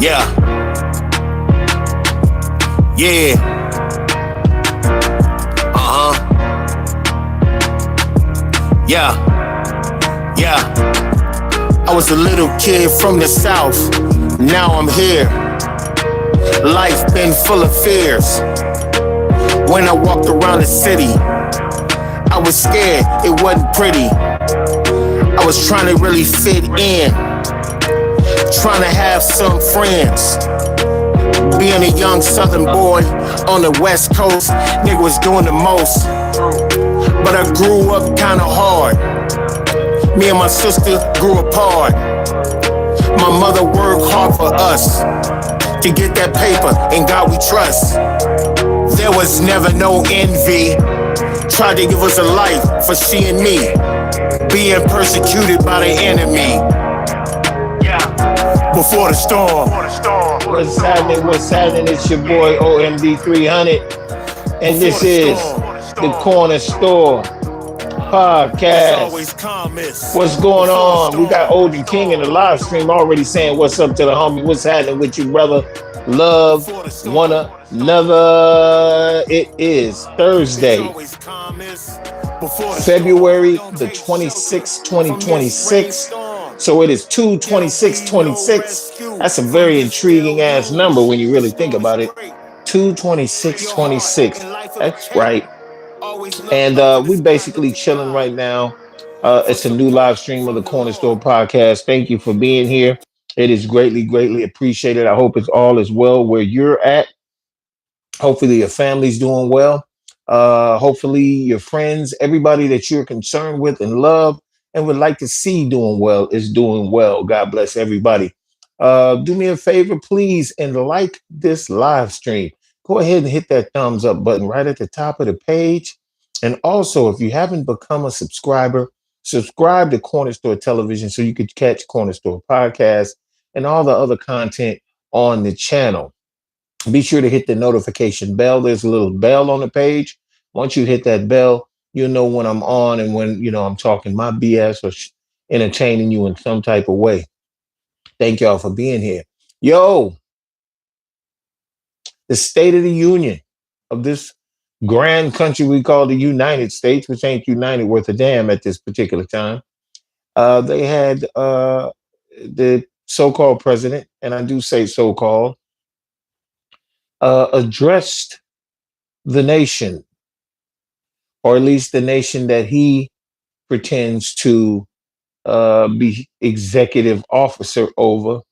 Yeah, yeah, yeah, yeah. I was a little kid from the south, now I'm here. Life been full of fears. When I walked around the city, I was scared, it wasn't pretty. I was trying to really fit in, trying to have some friends. Being a young southern boy on the west coast, nigga was doing the most. But I grew up kinda hard. Me and my sister grew apart. My mother worked hard for us to get that paper, and God we trust. There was never no envy. Tried to give us a life for seeing me being persecuted by the enemy. Before the storm. What's happening? What's happening? It's your boy OMD 300, and this is the Corner Store podcast. What's going on? We got Olden King in the live stream already saying what's up to the homie. What's happening with you, brother? Love one another. It is Thursday, February the 26th, 2026. So it is 2/26/26. That's a very intriguing ass number when you really think about it. 2/26/26. That's right. And we basically chilling right now. It's a new live stream of the Corner Store podcast. Thank you for being here. It is greatly, greatly appreciated. I hope it's all is well where you're at. Hopefully your family's doing well. Hopefully your friends, everybody that you're concerned with and love and would like to see doing well is doing well. God bless everybody. Do me a favor, please, and like this live stream. Go ahead and hit that thumbs up button right at the top of the page. And also, if you haven't become a subscriber, subscribe to Corner Store Television so you could catch Corner Store Podcast and all the other content on the channel. Be sure to hit the notification bell. There's a little bell on the page. Once you hit that bell, you'll know when I'm on and when, I'm talking my BS or entertaining you in some type of way. Thank y'all for being here. Yo, the State of the Union of this grand country we call the United States, which ain't united worth a damn at this particular time. They had the so-called president, and I do say so-called, addressed the nation, or at least the nation that he pretends to be executive officer over.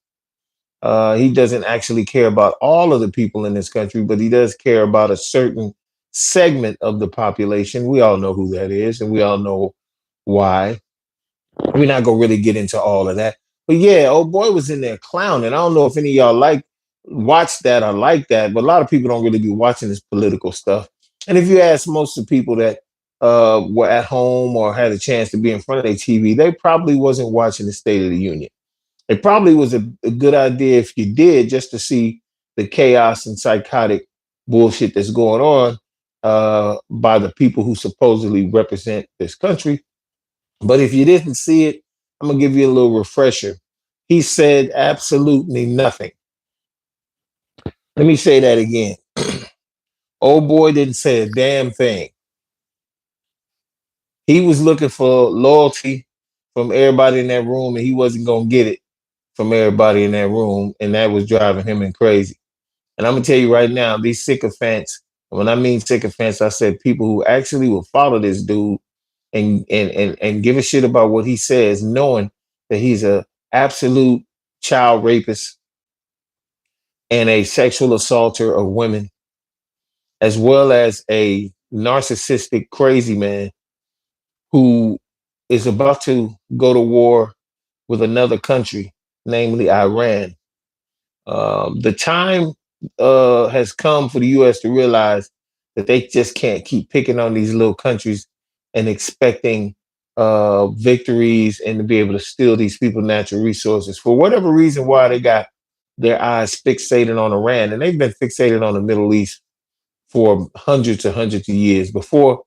He doesn't actually care about all of the people in this country, but he does care about a certain segment of the population. We all know who that is, and we all know why. We're not gonna really get into all of that. But yeah, old boy was in there clowning. I don't know if any of y'all watch that or like that, but a lot of people don't really be watching this political stuff. And if you ask most of the people that were at home or had a chance to be in front of their TV, they probably wasn't watching the State of the Union. It probably was a good idea if you did, just to see the chaos and psychotic bullshit that's going on by the people who supposedly represent this country. But if you didn't see it, I'm going to give you a little refresher. He said absolutely nothing. Let me say that again. Old boy didn't say a damn thing. He was looking for loyalty from everybody in that room, and he wasn't going to get it from everybody in that room, and that was driving him crazy. And I'm going to tell you right now, these sycophants, when I mean sycophants, I said people who actually will follow this dude and give a shit about what he says, knowing that he's a absolute child rapist and a sexual assaulter of women, as well as a narcissistic crazy man who is about to go to war with another country, namely Iran. The time has come for the U.S. to realize that they just can't keep picking on these little countries and expecting victories and to be able to steal these people's natural resources. For whatever reason, why they got their eyes fixated on Iran, and they've been fixated on the Middle East for hundreds and hundreds of years before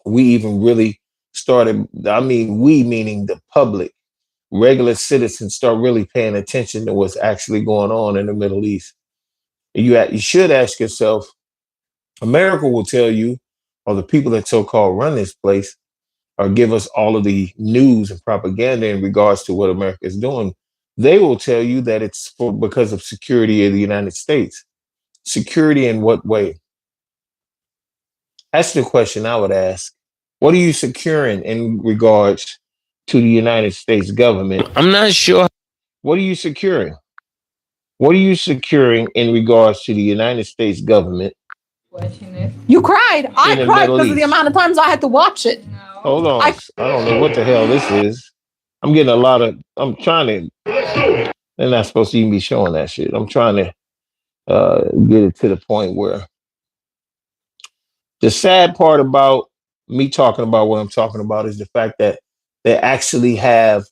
we even really started. I mean, we meaning the public regular citizens start really paying attention to what's actually going on in the Middle East. You should ask yourself, America will tell you, or the people that so-called run this place, or give us all of the news and propaganda in regards to what America is doing. They will tell you that it's because of security of the United States. Security in what way? That's the question I would ask. What are you securing in regards to the United States government? I'm not sure. What are you securing? What are you securing in regards to the United States government? You cried. I In the cried Middle because of the East. amount of times I had to watch it. Hold on. I don't know what the hell this is. I'm getting a lot of. I'm trying to. They're not supposed to even be showing that shit. I'm trying to get it to the point where the sad part about me talking about what I'm talking about is the fact that they actually have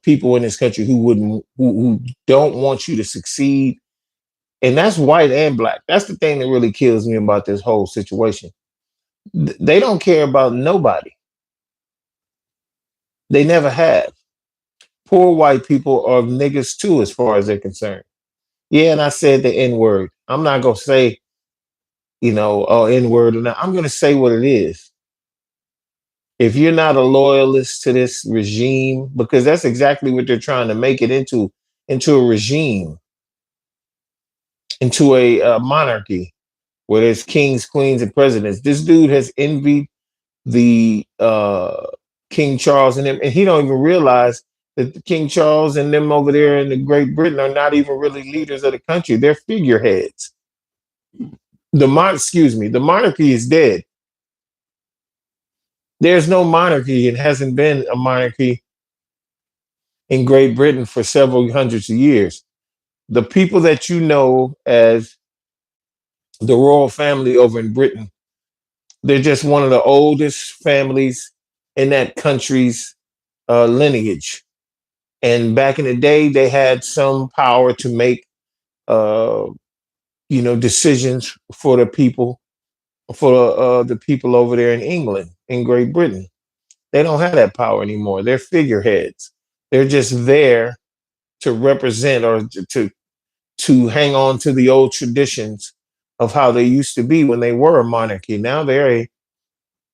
people in this country who who don't want you to succeed, and that's white and black. That's the thing that really kills me about this whole situation. They don't care about nobody. They never have. Poor white people are niggas too, as far as they're concerned. Yeah, and I said the N word. I'm not gonna say, oh, N word or not. I'm gonna say what it is. If you're not a loyalist to this regime, because that's exactly what they're trying to make it into a regime, into a monarchy where there's kings, queens, and presidents. This dude has envied the King Charles and them, and he don't even realize that the King Charles and them over there in the Great Britain are not even really leaders of the country. They're figureheads. The monarchy is dead. There's no monarchy and hasn't been a monarchy in Great Britain for several hundreds of years. The people that you know as the royal family over in Britain, they're just one of the oldest families in that country's lineage. And back in the day, they had some power to make, uh, decisions for the people, for the people over there in England, in Great Britain. They don't have that power anymore. They're figureheads. They're just there to represent or to hang on to the old traditions of how they used to be when they were a monarchy. Now they're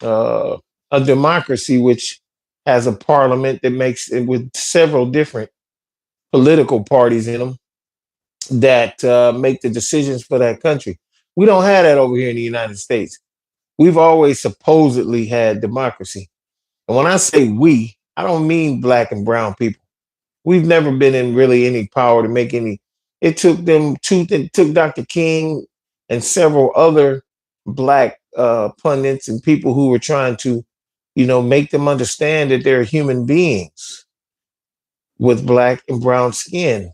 a democracy, which has a parliament that makes it with several different political parties in them that make the decisions for that country. We don't have that over here in the United States. We've always supposedly had democracy. And when I say we, I don't mean black and brown people. We've never been in really any power to make any. It took Dr. King and several other black pundits and people who were trying to, make them understand that they're human beings with black and brown skin.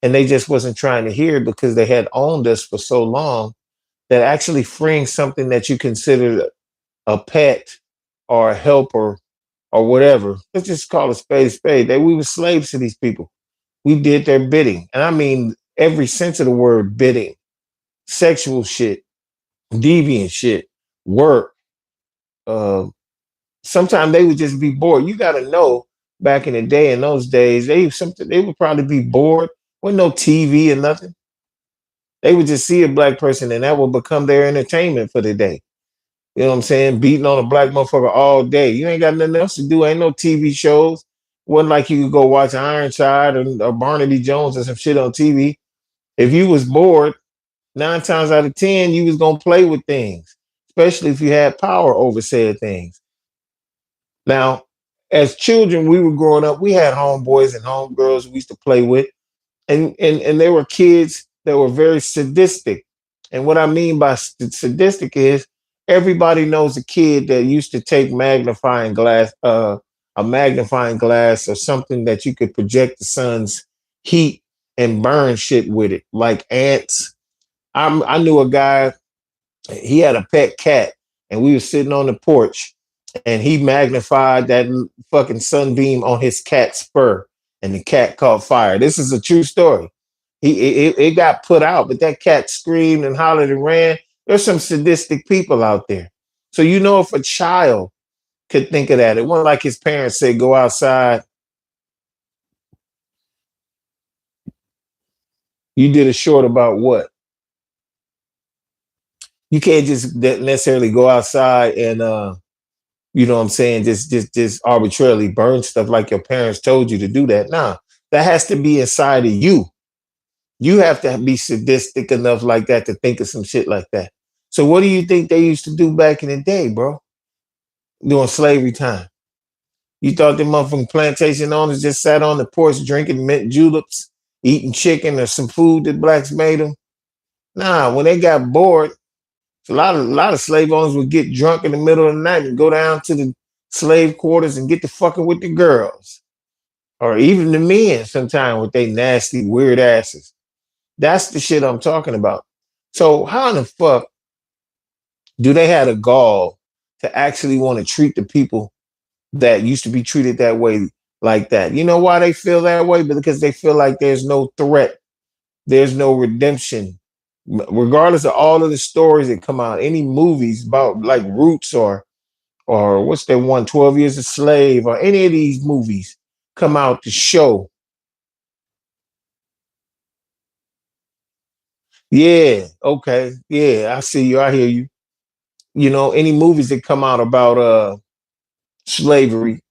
And they just wasn't trying to hear it because they had owned us for so long that actually freeing something that you considered a pet or a helper or whatever. Let's just call a spade a spade. We were slaves to these people. We did their bidding. And I mean every sense of the word bidding. Sexual shit, deviant shit, work. Sometimes they would just be bored. You gotta know back in the day, in those days, they would probably be bored with no TV and nothing. They would just see a black person and that would become their entertainment for the day. You know what I'm saying? Beating on a black motherfucker all day. You ain't got nothing else to do. Ain't no TV shows. Wasn't like you could go watch Ironside or Barnaby Jones or some shit on TV. If you was bored, 9 times out of 10, you was gonna play with things, especially if you had power over said things. Now, as children, we were growing up, we had homeboys and homegirls we used to play with, and they were kids that were very sadistic. And what I mean by sadistic is everybody knows a kid that used to take a magnifying glass or something that you could project the sun's heat and burn shit with it, like ants. I knew a guy, he had a pet cat, and we were sitting on the porch, and he magnified that fucking sunbeam on his cat's fur, and the cat caught fire. This is a true story. It got put out, but that cat screamed and hollered and ran. There's some sadistic people out there. So if a child could think of that, it wasn't like his parents said go outside You did a short about what? You can't just necessarily go outside and you know what I'm saying, just arbitrarily burn stuff like your parents told you to do that. Nah, that has to be inside of you. You have to be sadistic enough like that to think of some shit like that. So what do you think they used to do back in the day, bro? During slavery time. You thought the motherfucking plantation owners just sat on the porch drinking mint juleps, eating chicken or some food that blacks made them? Nah, when they got bored, a lot of slave owners would get drunk in the middle of the night and go down to the slave quarters and get to fucking with the girls. Or even the men sometimes with their nasty, weird asses. That's the shit I'm talking about. So how in the fuck do they have a gall to actually want to treat the people that used to be treated that way like that? You know why they feel that way? Because they feel like there's no threat, there's no redemption. Regardless of all of the stories that come out, any movies about like Roots or what's that one, 12 Years a Slave, or any of these movies come out to show. Yeah, okay. Yeah, I see you. I hear you. You know, any movies that come out about slavery,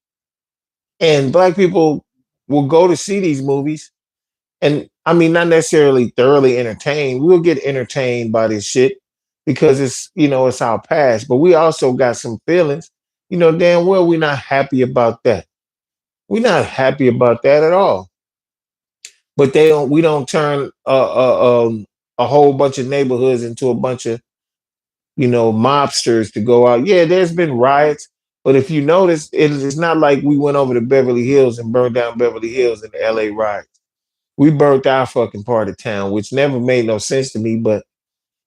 and black people will go to see these movies, and I mean not necessarily thoroughly entertained. We'll get entertained by this shit because it's, you know, it's our past, but we also got some feelings. You know damn well we're not happy about that. We're not happy about that at all. But they don't. We don't turn a whole bunch of neighborhoods into a bunch of, you know, mobsters to go out. Yeah, there's been riots, but if you notice, it's not like we went over to Beverly Hills and burned down Beverly Hills in the LA riots. We burnt our fucking part of town, which never made no sense to me. But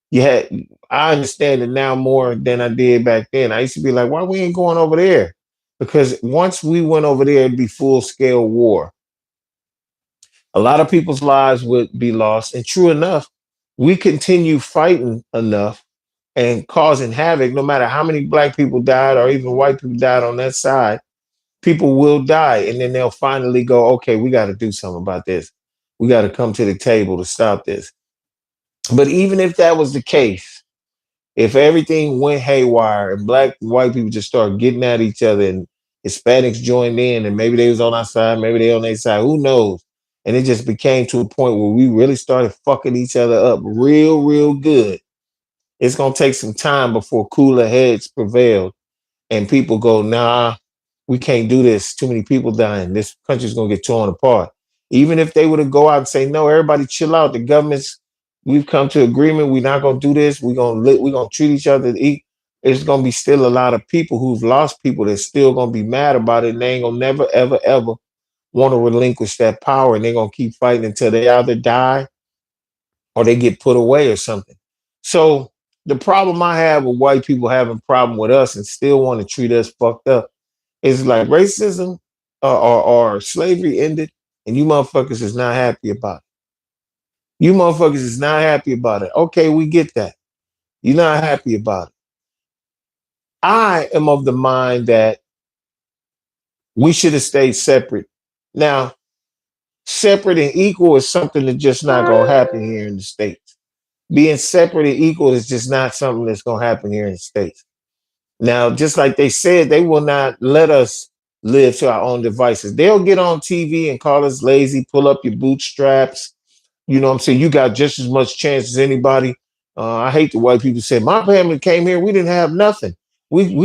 you had, I understand it now more than I did back then. I used to be like, why we ain't going over there? Because once we went over there, it'd be full scale war. A lot of people's lives would be lost. And true enough, we continue fighting enough and causing havoc, no matter how many black people died or even white people died on that side, people will die. And then they'll finally go, okay, we got to do something about this. We got to come to the table to stop this. But even if that was the case, if everything went haywire and black and white people just started getting at each other and Hispanics joined in and maybe they was on our side, maybe they on their side, who knows? And it just became to a point where we really started fucking each other up real, real good. It's gonna take some time before cooler heads prevail and people go, nah, we can't do this. Too many people dying. This country's gonna get torn apart. Even if they were to go out and say, no, everybody chill out. The government's, we've come to agreement. We're not gonna do this. We're gonna treat each other. It's gonna be still a lot of people who've lost people that's still gonna be mad about it. And they ain't gonna never, ever, ever want to relinquish that power. And they're gonna keep fighting until they either die or they get put away or something. So the problem I have with white people having a problem with us and still want to treat us fucked up is like racism or slavery ended, and you motherfuckers is not happy about it. You motherfuckers is not happy about it. Okay, we get that. You're not happy about it. I am of the mind that we should have stayed separate. Now, separate and equal is something that's just not gonna happen here in the States. Being separate and equal is just not something that's gonna happen here in the States. Now, just like they said, they will not let us live to our own devices. They'll get on TV and call us lazy, pull up your bootstraps. You know what I'm saying? You got just as much chance as anybody. I hate the white people say, my family came here, we didn't have nothing. We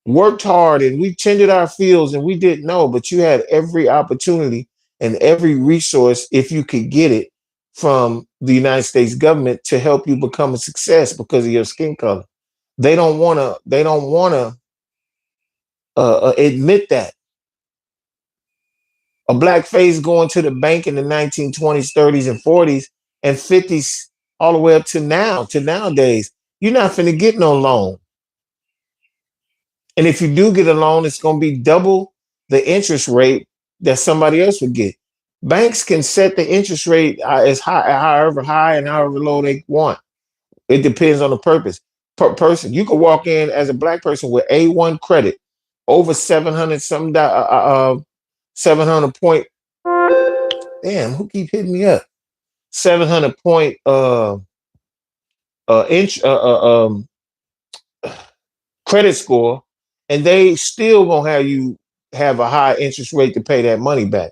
worked hard and we tended our fields and we didn't know, but you had every opportunity and every resource, if you could get it, from the United States government to help you become a success because of your skin color. They don't want to admit that. A black face going to the bank in the 1920s, 30s, and 40s and 50s, all the way up to now, to nowadays, you're not finna get no loan. And if you do get a loan, it's gonna be double the interest rate that somebody else would get. Banks can set the interest rate as high, however high and however low they want. It depends on the purpose. Per person, you could walk in as a black person with A1 credit, over 700 some 700 point Damn, who keep hitting me up? 700 point inch credit score, and they still gonna have you have a high interest rate to pay that money back.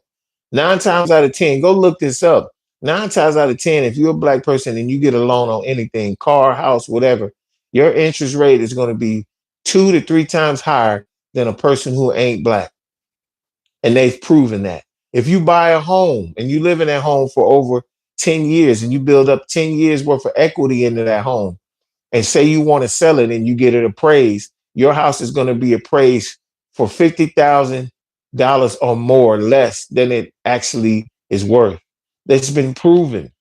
9 times out of 10, go look this up. 9 times out of 10, if you're a black person and you get a loan on anything, car, house, whatever, your interest rate is going to be 2 to 3 times higher than a person who ain't black. And they've proven that. If you buy a home and you live in that home for over 10 years and you build up 10 years worth of equity into that home, and say you want to sell it and you get it appraised, your house is going to be appraised for $50,000 or more less than it actually is worth. That's been proven.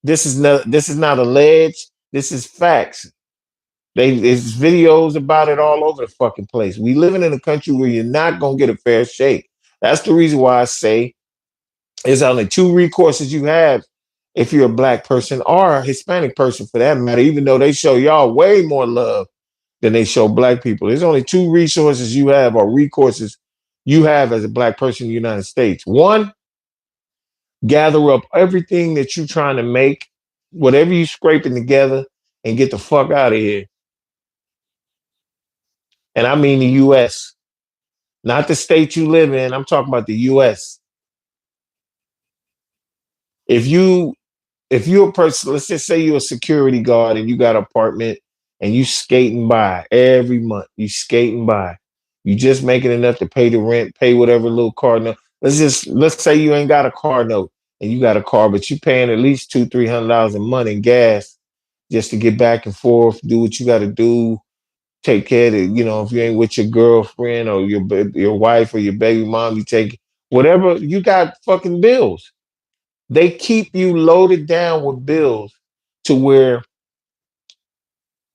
This is not alleged. This is facts. There's videos about it all over the fucking place. We living in a country where you're not gonna get a fair shake. That's the reason why I say there's only two recourses you have if you're a black person or a Hispanic person for that matter, even though they show y'all way more love than they show black people. There's only two resources you have or recourses you have as a black person in the United States. One, gather up everything that you're trying to make, whatever you scraping together, and get the fuck out of here. And I mean the US, not the state you live in. I'm talking about the US. If you if you're a person, let's just say you're a security guard and you got an apartment and you skating by every month, you skating by, you just making enough to pay the rent, pay whatever little car note. Let's say you ain't got a car note and you got a car, but you paying at least $200-300 a month in gas just to get back and forth, do what you got to do, take care of it. You know, if you ain't with your girlfriend or your wife or your baby mom, you take whatever you got fucking bills. They keep you loaded down with bills to where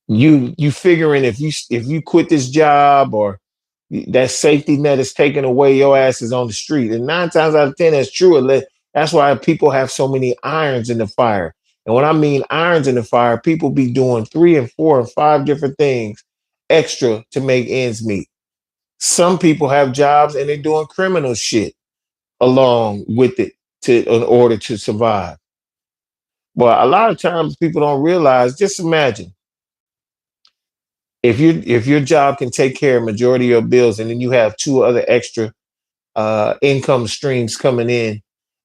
you figuring if you quit this job or that safety net is taken away, your ass is on the street. And 9 times out of 10, that's true. That's why people have so many irons in the fire. And when I mean irons in the fire, people be doing 3 and 4 and 5 different things extra to make ends meet. Some people have jobs and they're doing criminal shit along with it in order to survive. But a lot of times people don't realize, just imagine if your job can take care of majority of your bills and then you have 2 other extra income streams coming in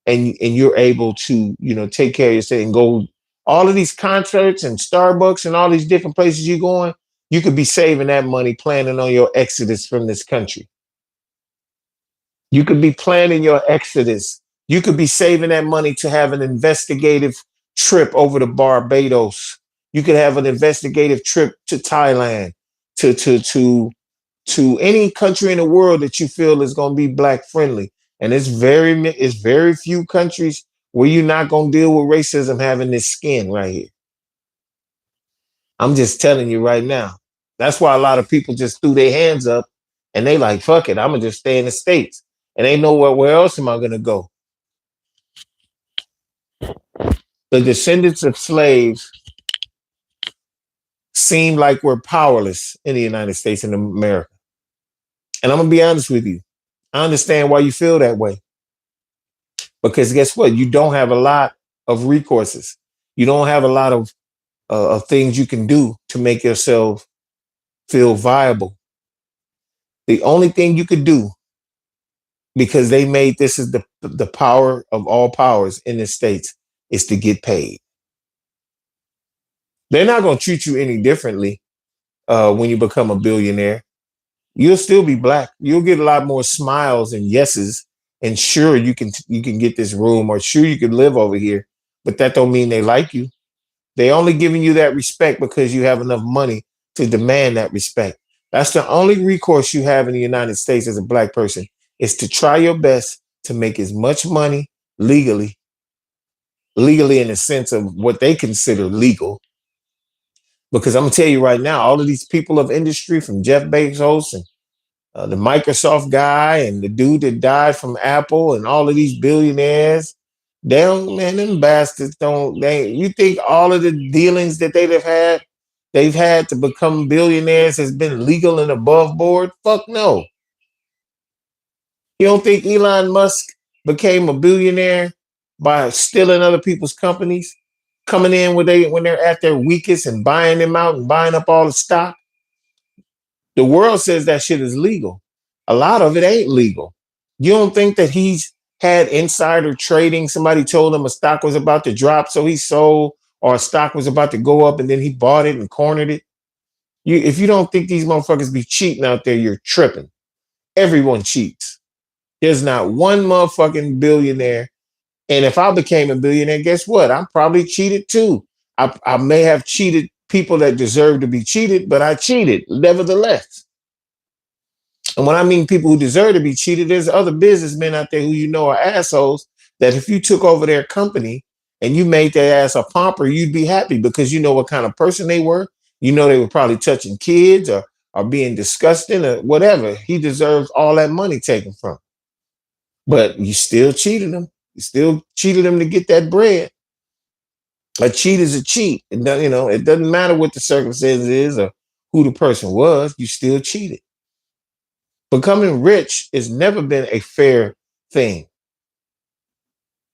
and you're able to, take care of yourself and go all of these concerts and Starbucks and all these different places you're going, you could be saving that money planning on your exodus from this country. You could be planning your exodus. You could be saving that money to have an investigative trip over to Barbados. You could have an investigative trip to Thailand, to any country in the world that you feel is going to be black friendly. And it's very few countries where you're not going to deal with racism having this skin right here. I'm just telling you right now. That's why a lot of people just threw their hands up and they like, fuck it, I'm going to just stay in the States. And they know where else am I going to go? The descendants of slaves seem like we're powerless in the United States and America. And I'm going to be honest with you. I understand why you feel that way. Because guess what? You don't have a lot of recourses. You don't have a lot of things you can do to make yourself feel viable. The only thing you could do, because they made this is the power of all powers in the States, is to get paid. They're not going to treat you any differently when you become a billionaire. You'll still be black. You'll get a lot more smiles and yeses. And sure, you can get this room, or sure you can live over here. But that don't mean they like you. They only giving you that respect because you have enough money to demand that respect. That's the only recourse you have in the United States as a black person, is to try your best to make as much money legally in the sense of what they consider legal. Because I'm gonna tell you right now, all of these people of industry, from Jeff Bezos and the Microsoft guy and the dude that died from Apple and all of these billionaires, them bastards you think all of the dealings that they've had to become billionaires has been legal and above board? Fuck no. You don't think Elon Musk became a billionaire by stealing other people's companies, coming in when they're at their weakest and buying them out and buying up all the stock. The world says that shit is legal. A lot of it ain't legal. You don't think that he's had insider trading? Somebody told him a stock was about to drop, so he sold, or a stock was about to go up and then he bought it and cornered it. If you don't think these motherfuckers be cheating out there, you're tripping. Everyone cheats. There's not one motherfucking billionaire. And if I became a billionaire, guess what? I'm probably cheated too. I may have cheated people that deserve to be cheated, but I cheated nevertheless. And when I mean people who deserve to be cheated, there's other businessmen out there who you know are assholes that if you took over their company and you made their ass a pomper, you'd be happy because you know what kind of person they were. You know they were probably touching kids or being disgusting or whatever. He deserves all that money taken from him. But you still cheated him. You still cheated him to get that bread. A cheat is a cheat. It doesn't, it doesn't matter what the circumstances is or who the person was. You still cheated. Becoming rich has never been a fair thing.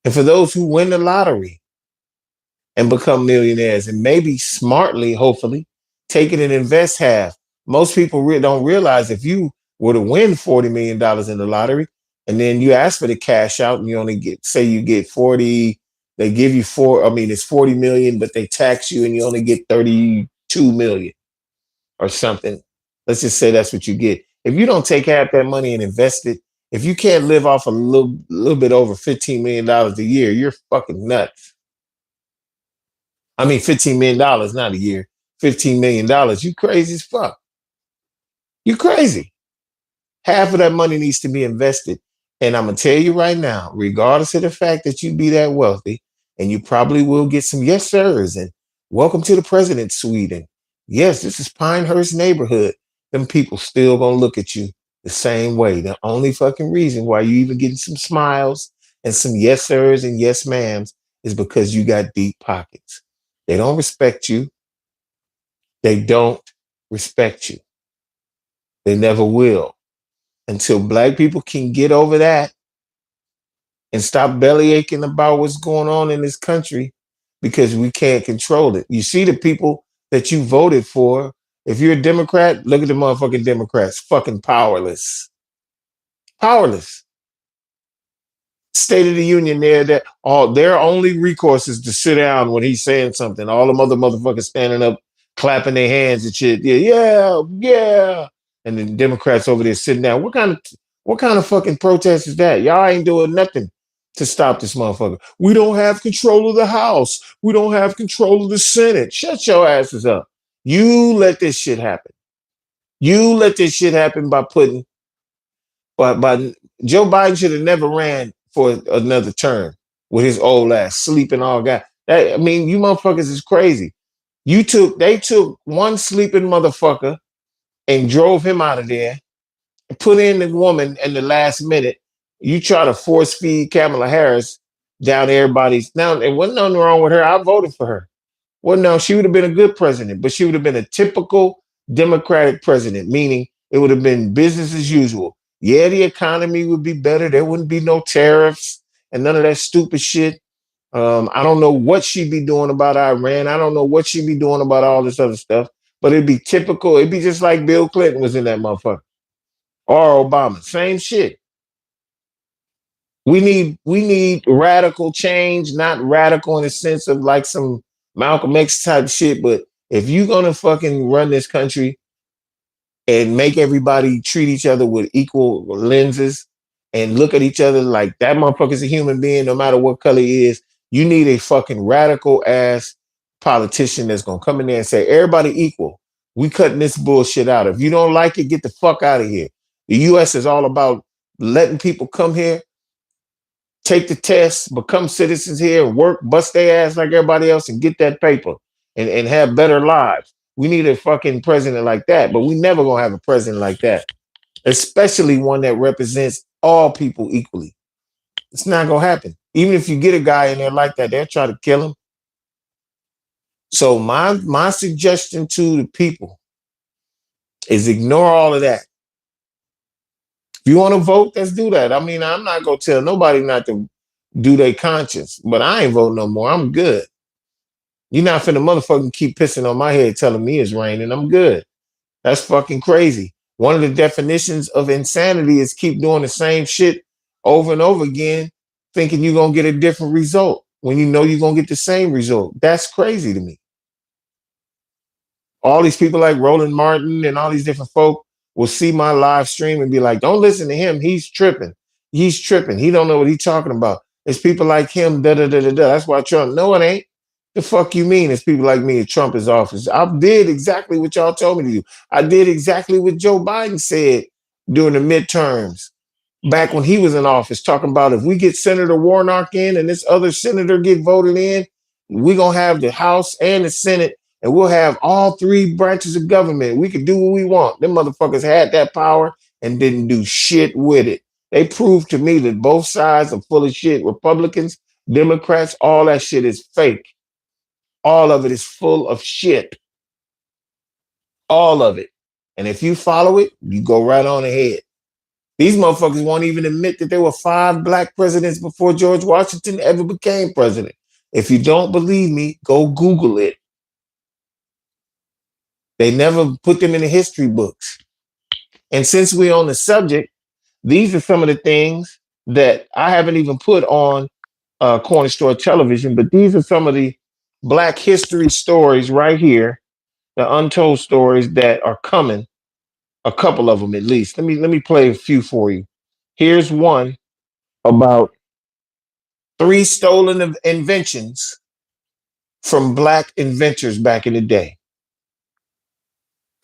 And for those who win the lottery and become millionaires and maybe smartly, hopefully, take it and invest half. Most people don't realize if you were to win $40 million in the lottery and then you ask for the cash out and you only get, say you get 40, they give you it's 40 million, but they tax you and you only get 32 million or something. Let's just say that's what you get. If you don't take half that money and invest it, if you can't live off a little bit over $15 million a year, you're fucking nuts. I mean, $15 million, not a year, $15 million. You crazy as fuck. You crazy. Half of that money needs to be invested. And I'm going to tell you right now, regardless of the fact that you be that wealthy, and you probably will get some yes sirs and welcome to the president's suite. And yes, this is Pinehurst neighborhood. Them people still going to look at you the same way. The only fucking reason why you even getting some smiles and some yes sirs and yes ma'ams is because you got deep pockets. They don't respect you. They don't respect you. They never will. Until black people can get over that and stop belly aching about what's going on in this country because we can't control it. You see the people that you voted for. If you're a Democrat, look at the motherfucking Democrats. Fucking powerless. Powerless. State of the Union there that all their only recourse is to sit down when he's saying something. All the other motherfuckers standing up, clapping their hands and shit. Yeah. And the Democrats over there sitting down. What kind of fucking protest is that? Y'all ain't doing nothing to stop this motherfucker. We don't have control of the House. We don't have control of the Senate. Shut your asses up. You let this shit happen. You let this shit happen by Joe Biden should have never ran for another term with his old ass sleeping all guy. I mean, you motherfuckers is crazy. They took one sleeping motherfucker and drove him out of there, put in the woman in the last minute. You try to force feed Kamala Harris down everybody's. Now, there wasn't nothing wrong with her. I voted for her. Well, no, she would have been a good president, but she would have been a typical Democratic president, meaning it would have been business as usual. Yeah, the economy would be better. There wouldn't be no tariffs and none of that stupid shit. I don't know what she'd be doing about Iran. I don't know what she'd be doing about all this other stuff, but it'd be typical. It'd be just like Bill Clinton was in that motherfucker or Obama. Same shit. We need radical change, not radical in the sense of like some Malcolm X type shit, but if you're gonna fucking run this country and make everybody treat each other with equal lenses and look at each other like that motherfucker's a human being, no matter what color he is, you need a fucking radical ass politician that's gonna come in there and say, everybody equal. We cutting this bullshit out. If you don't like it, get the fuck out of here. The US is all about letting people come here, take the test, become citizens here, work, bust their ass like everybody else, and get that paper and have better lives. We need a fucking president like that, but we never gonna have a president like that, especially one that represents all people equally. It's not gonna happen. Even if you get a guy in there like that, they'll try to kill him. So my suggestion to the people is ignore all of that. If you want to vote, let's do that. I mean, I'm not gonna tell nobody not to do their conscience. But I ain't voting no more. I'm good. You're not finna motherfucking keep pissing on my head telling me it's raining. I'm good. That's fucking crazy. One of the definitions of insanity is keep doing the same shit over and over again, thinking you're gonna get a different result when you know you're gonna get the same result. That's crazy to me. All these people like Roland Martin and all these different folk will see my live stream and be like, don't listen to him. He's tripping. He's tripping. He don't know what he's talking about. It's people like him, da da da da da. That's why Trump, no, it ain't. The fuck you mean? It's people like me in Trump's office. I did exactly what y'all told me to do. I did exactly what Joe Biden said during the midterms back when he was in office, talking about if we get Senator Warnock in and this other senator get voted in, we're going to have the House and the Senate, and we'll have all three branches of government. We could do what we want. Them motherfuckers had that power and didn't do shit with it. They proved to me that both sides are full of shit. Republicans, Democrats, all that shit is fake. All of it is full of shit. All of it. And if you follow it, you go right on ahead. These motherfuckers won't even admit that there were 5 black presidents before George Washington ever became president. If you don't believe me, go Google it. They never put them in the history books. And since we're on the subject, these are some of the things that I haven't even put on Corner Store television, but these are some of the black history stories right here, the untold stories that are coming, a couple of them at least. Let me play a few for you. Here's one about 3 stolen inventions from black inventors back in the day.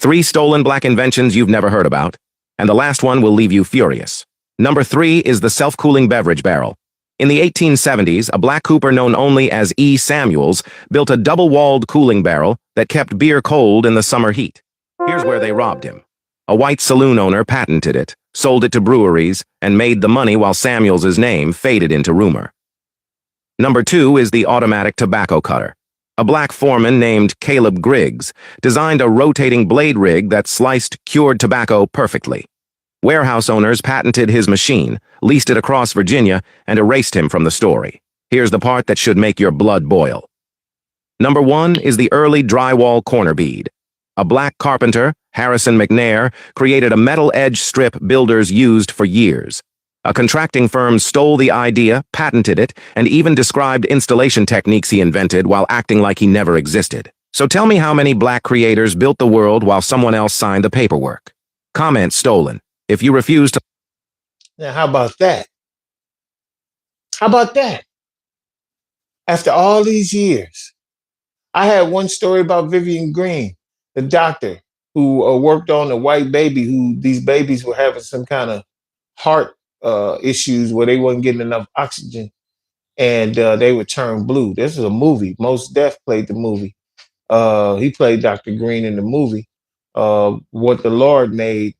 3 stolen black inventions you've never heard about, and the last one will leave you furious. Number 3 is the self-cooling beverage barrel. In the 1870s, a black cooper known only as E. Samuels built a double-walled cooling barrel that kept beer cold in the summer heat. Here's where they robbed him. A white saloon owner patented it, sold it to breweries, and made the money while Samuels's name faded into rumor. Number 2 is the automatic tobacco cutter. A black foreman named Caleb Griggs designed a rotating blade rig that sliced cured tobacco perfectly. Warehouse owners patented his machine, leased it across Virginia, and erased him from the story. Here's the part that should make your blood boil. Number 1 is the early drywall corner bead. A black carpenter, Harrison McNair, created a metal edge strip builders used for years. A contracting firm stole the idea, patented it, and even described installation techniques he invented while acting like he never existed. So tell me how many black creators built the world while someone else signed the paperwork. Comment stolen. If you refuse to... Now, how about that? How about that? After all these years, I had one story about Vivian Green, the doctor who worked on a white baby who these babies were having some kind of heart issues where they wasn't getting enough oxygen and they would turn blue. This is a movie. Mos Def played the movie. He played Dr. Green in the movie. What the Lord Made,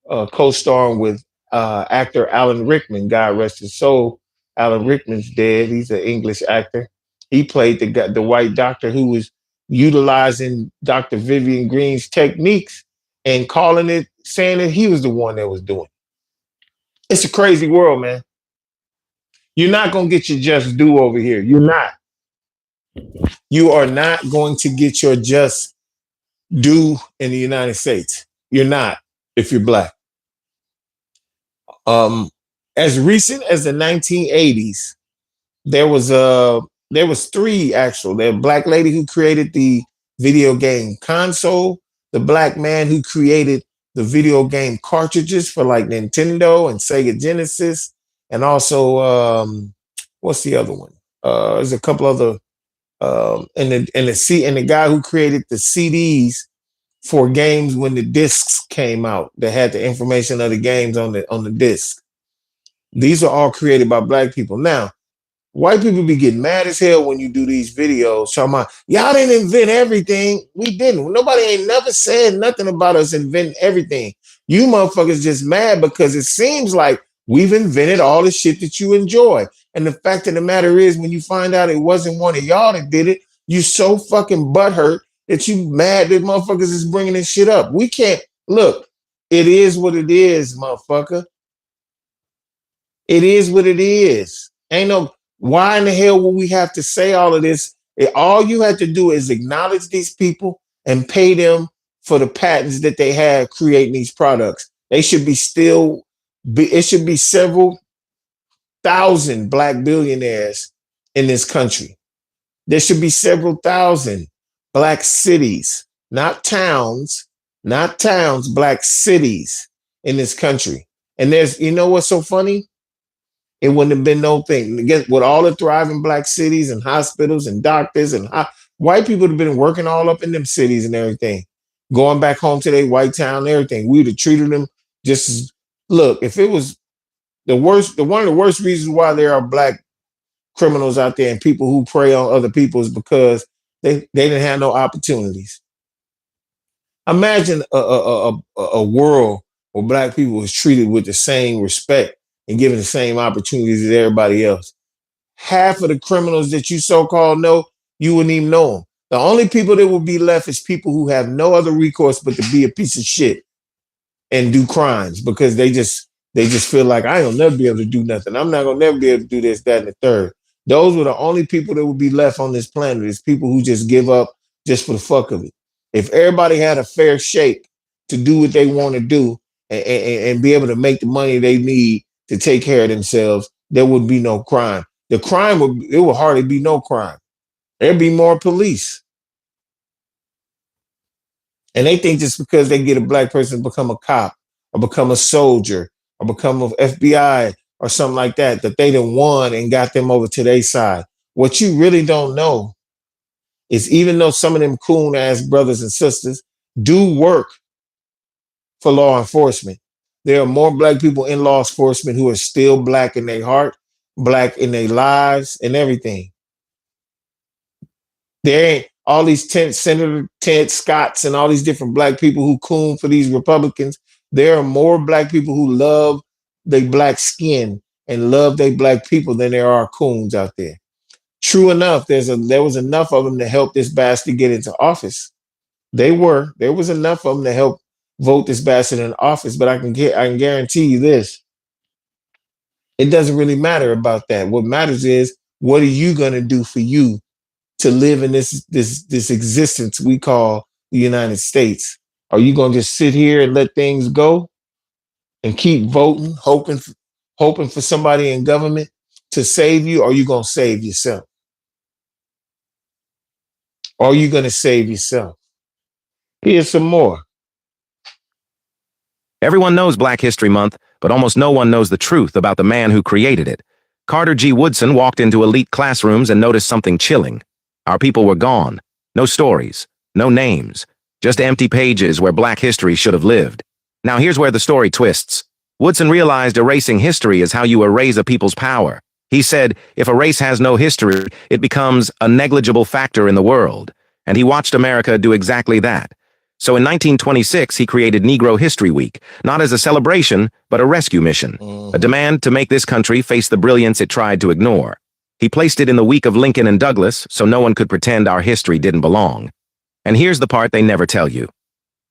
co-starring with actor Alan Rickman, God rest his soul. Alan Rickman's dead. He's an English actor. He played the white doctor who was utilizing Dr. Vivian Green's techniques and calling it, saying that he was the one that was doing it. It's a crazy world, man. You're not going to get your just due over here. You're not. You are not going to get your just due in the United States. You're not, if you're black. As recent as the 1980s, there was 3 actual. The black lady who created the video game console, the black man who created the video game cartridges for like Nintendo and Sega Genesis, and also what's the other one? There's a couple other and the guy who created the CDs for games when the discs came out that had the information of the games on the disc. These are all created by black people. Now, white people be getting mad as hell when you do these videos talking about, y'all didn't invent everything. We didn't. Nobody ain't never said nothing about us inventing everything. You motherfuckers just mad because it seems like we've invented all the shit that you enjoy. And the fact of the matter is, when you find out it wasn't one of y'all that did it, you so fucking butthurt that you mad that motherfuckers is bringing this shit up. We can't, look, it is what it is, motherfucker. It is what it is. Ain't no, Why in the hell would we have to say all of this? All you had to do is acknowledge these people and pay them for the patents that they had creating these products. They should be still it should be several thousand black billionaires in this country. There should be several thousand black cities, not towns, black cities in this country. And there's, you know what's so funny? It wouldn't have been no thing. Again, with all the thriving black cities and hospitals and doctors and white people have been working all up in them cities and everything, going back home to their white town and everything. We would have treated them just as, look, if it was one of the worst reasons why there are black criminals out there and people who prey on other people is because they didn't have no opportunities. Imagine a world where black people was treated with the same respect and given the same opportunities as everybody else. Half of the criminals that you so-called know, you wouldn't even know them. The only people that would be left is people who have no other recourse but to be a piece of shit and do crimes because they just feel like I ain't gonna never be able to do nothing. I'm not gonna never be able to do this, that, and the third. Those were the only people that would be left on this planet is people who just give up just for the fuck of it. If everybody had a fair shake to do what they want to do and be able to make the money they need to take care of themselves, there would be no crime. It would hardly be no crime. There'd be more police. And they think just because they get a black person to become a cop or become a soldier or become an FBI or something like that, that they done won and got them over to their side. What you really don't know is even though some of them coon ass brothers and sisters do work for law enforcement, there are more black people in law enforcement who are still black in their heart, black in their lives and everything. There ain't all these Senator Ted Scotts and all these different black people who coon for these Republicans. There are more black people who love their black skin and love their black people than there are coons out there. True enough, there was enough of them to help this bastard get into office. There was enough of them to help vote this bastard in office, but I can guarantee you this. It doesn't really matter about that. What matters is what are you going to do for you to live in this existence we call the United States? Are you going to just sit here and let things go and keep voting, hoping for somebody in government to save you? Or are you going to save yourself? Or are you going to save yourself? Here's some more. Everyone knows Black History Month, but almost no one knows the truth about the man who created it. Carter G. Woodson walked into elite classrooms and noticed something chilling. Our people were gone. No stories, no names, just empty pages where Black history should have lived. Now here's where the story twists. Woodson realized erasing history is how you erase a people's power. He said, if a race has no history, it becomes a negligible factor in the world. And he watched America do exactly that. So in 1926, he created Negro History Week, not as a celebration, but a rescue mission, a demand to make this country face the brilliance it tried to ignore. He placed it in the week of Lincoln and Douglas, so no one could pretend our history didn't belong. And here's the part they never tell you.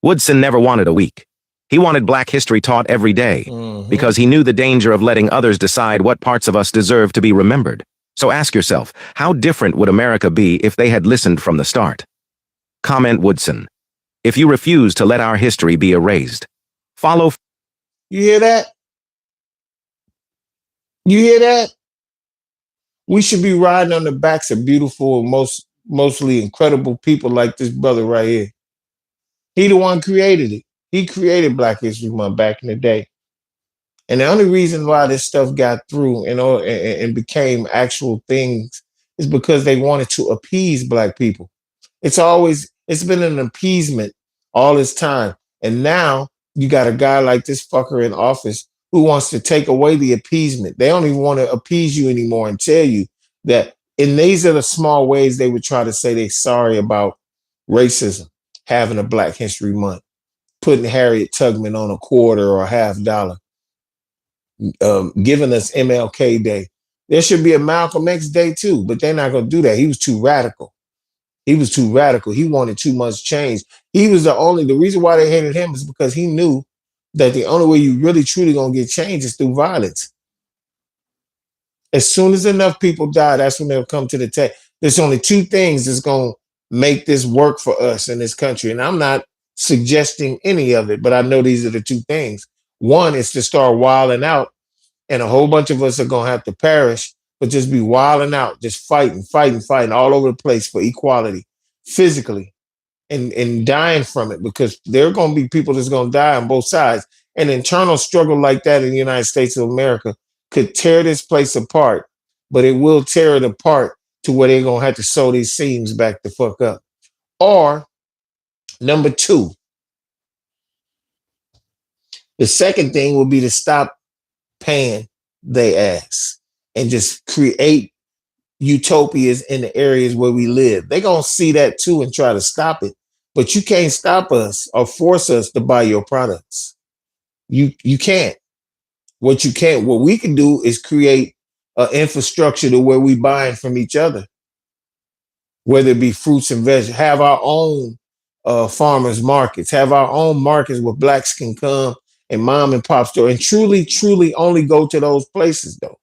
Woodson never wanted a week. He wanted Black history taught every day, because he knew the danger of letting others decide what parts of us deserve to be remembered. So ask yourself, how different would America be if they had listened from the start? Comment Woodson. If you refuse to let our history be erased, follow. You hear that? You hear that? We should be riding on the backs of beautiful, mostly incredible people like this brother right here. He the one created it. He created Black History Month back in the day. And the only reason why this stuff got through and became actual things is because they wanted to appease Black people. It's been an appeasement all this time. And now you got a guy like this fucker in office who wants to take away the appeasement. They don't even want to appease you anymore and tell you that in these are the small ways they would try to say they're sorry about racism, having a Black History Month, putting Harriet Tubman on a quarter or $50, giving us MLK Day. There should be a Malcolm X Day too, but they're not going to do that. He was too radical. He wanted too much change. The reason why they hated him is because he knew that the only way you really truly going to get change is through violence. As soon as enough people die, that's when they'll come to the table. There's only two things that's going to make this work for us in this country. And I'm not suggesting any of it, but I know these are the two things. One is to start wilding out, and a whole bunch of us are going to have to perish, but just be wilding out, just fighting all over the place for equality physically and dying from it, because there are going to be people that's going to die on both sides. An internal struggle like that in the United States of America could tear this place apart, but it will tear it apart to where they're going to have to sew these seams back the fuck up. Or number two, the second thing will be to stop paying their ass and just create utopias in the areas where we live. They're going to see that too and try to stop it. But you can't stop us or force us to buy your products. You can't. What we can do is create an infrastructure to where we buying from each other, whether it be fruits and vegetables, have our own farmers markets, have our own markets where blacks can come and mom and pop store and truly only go to those places though.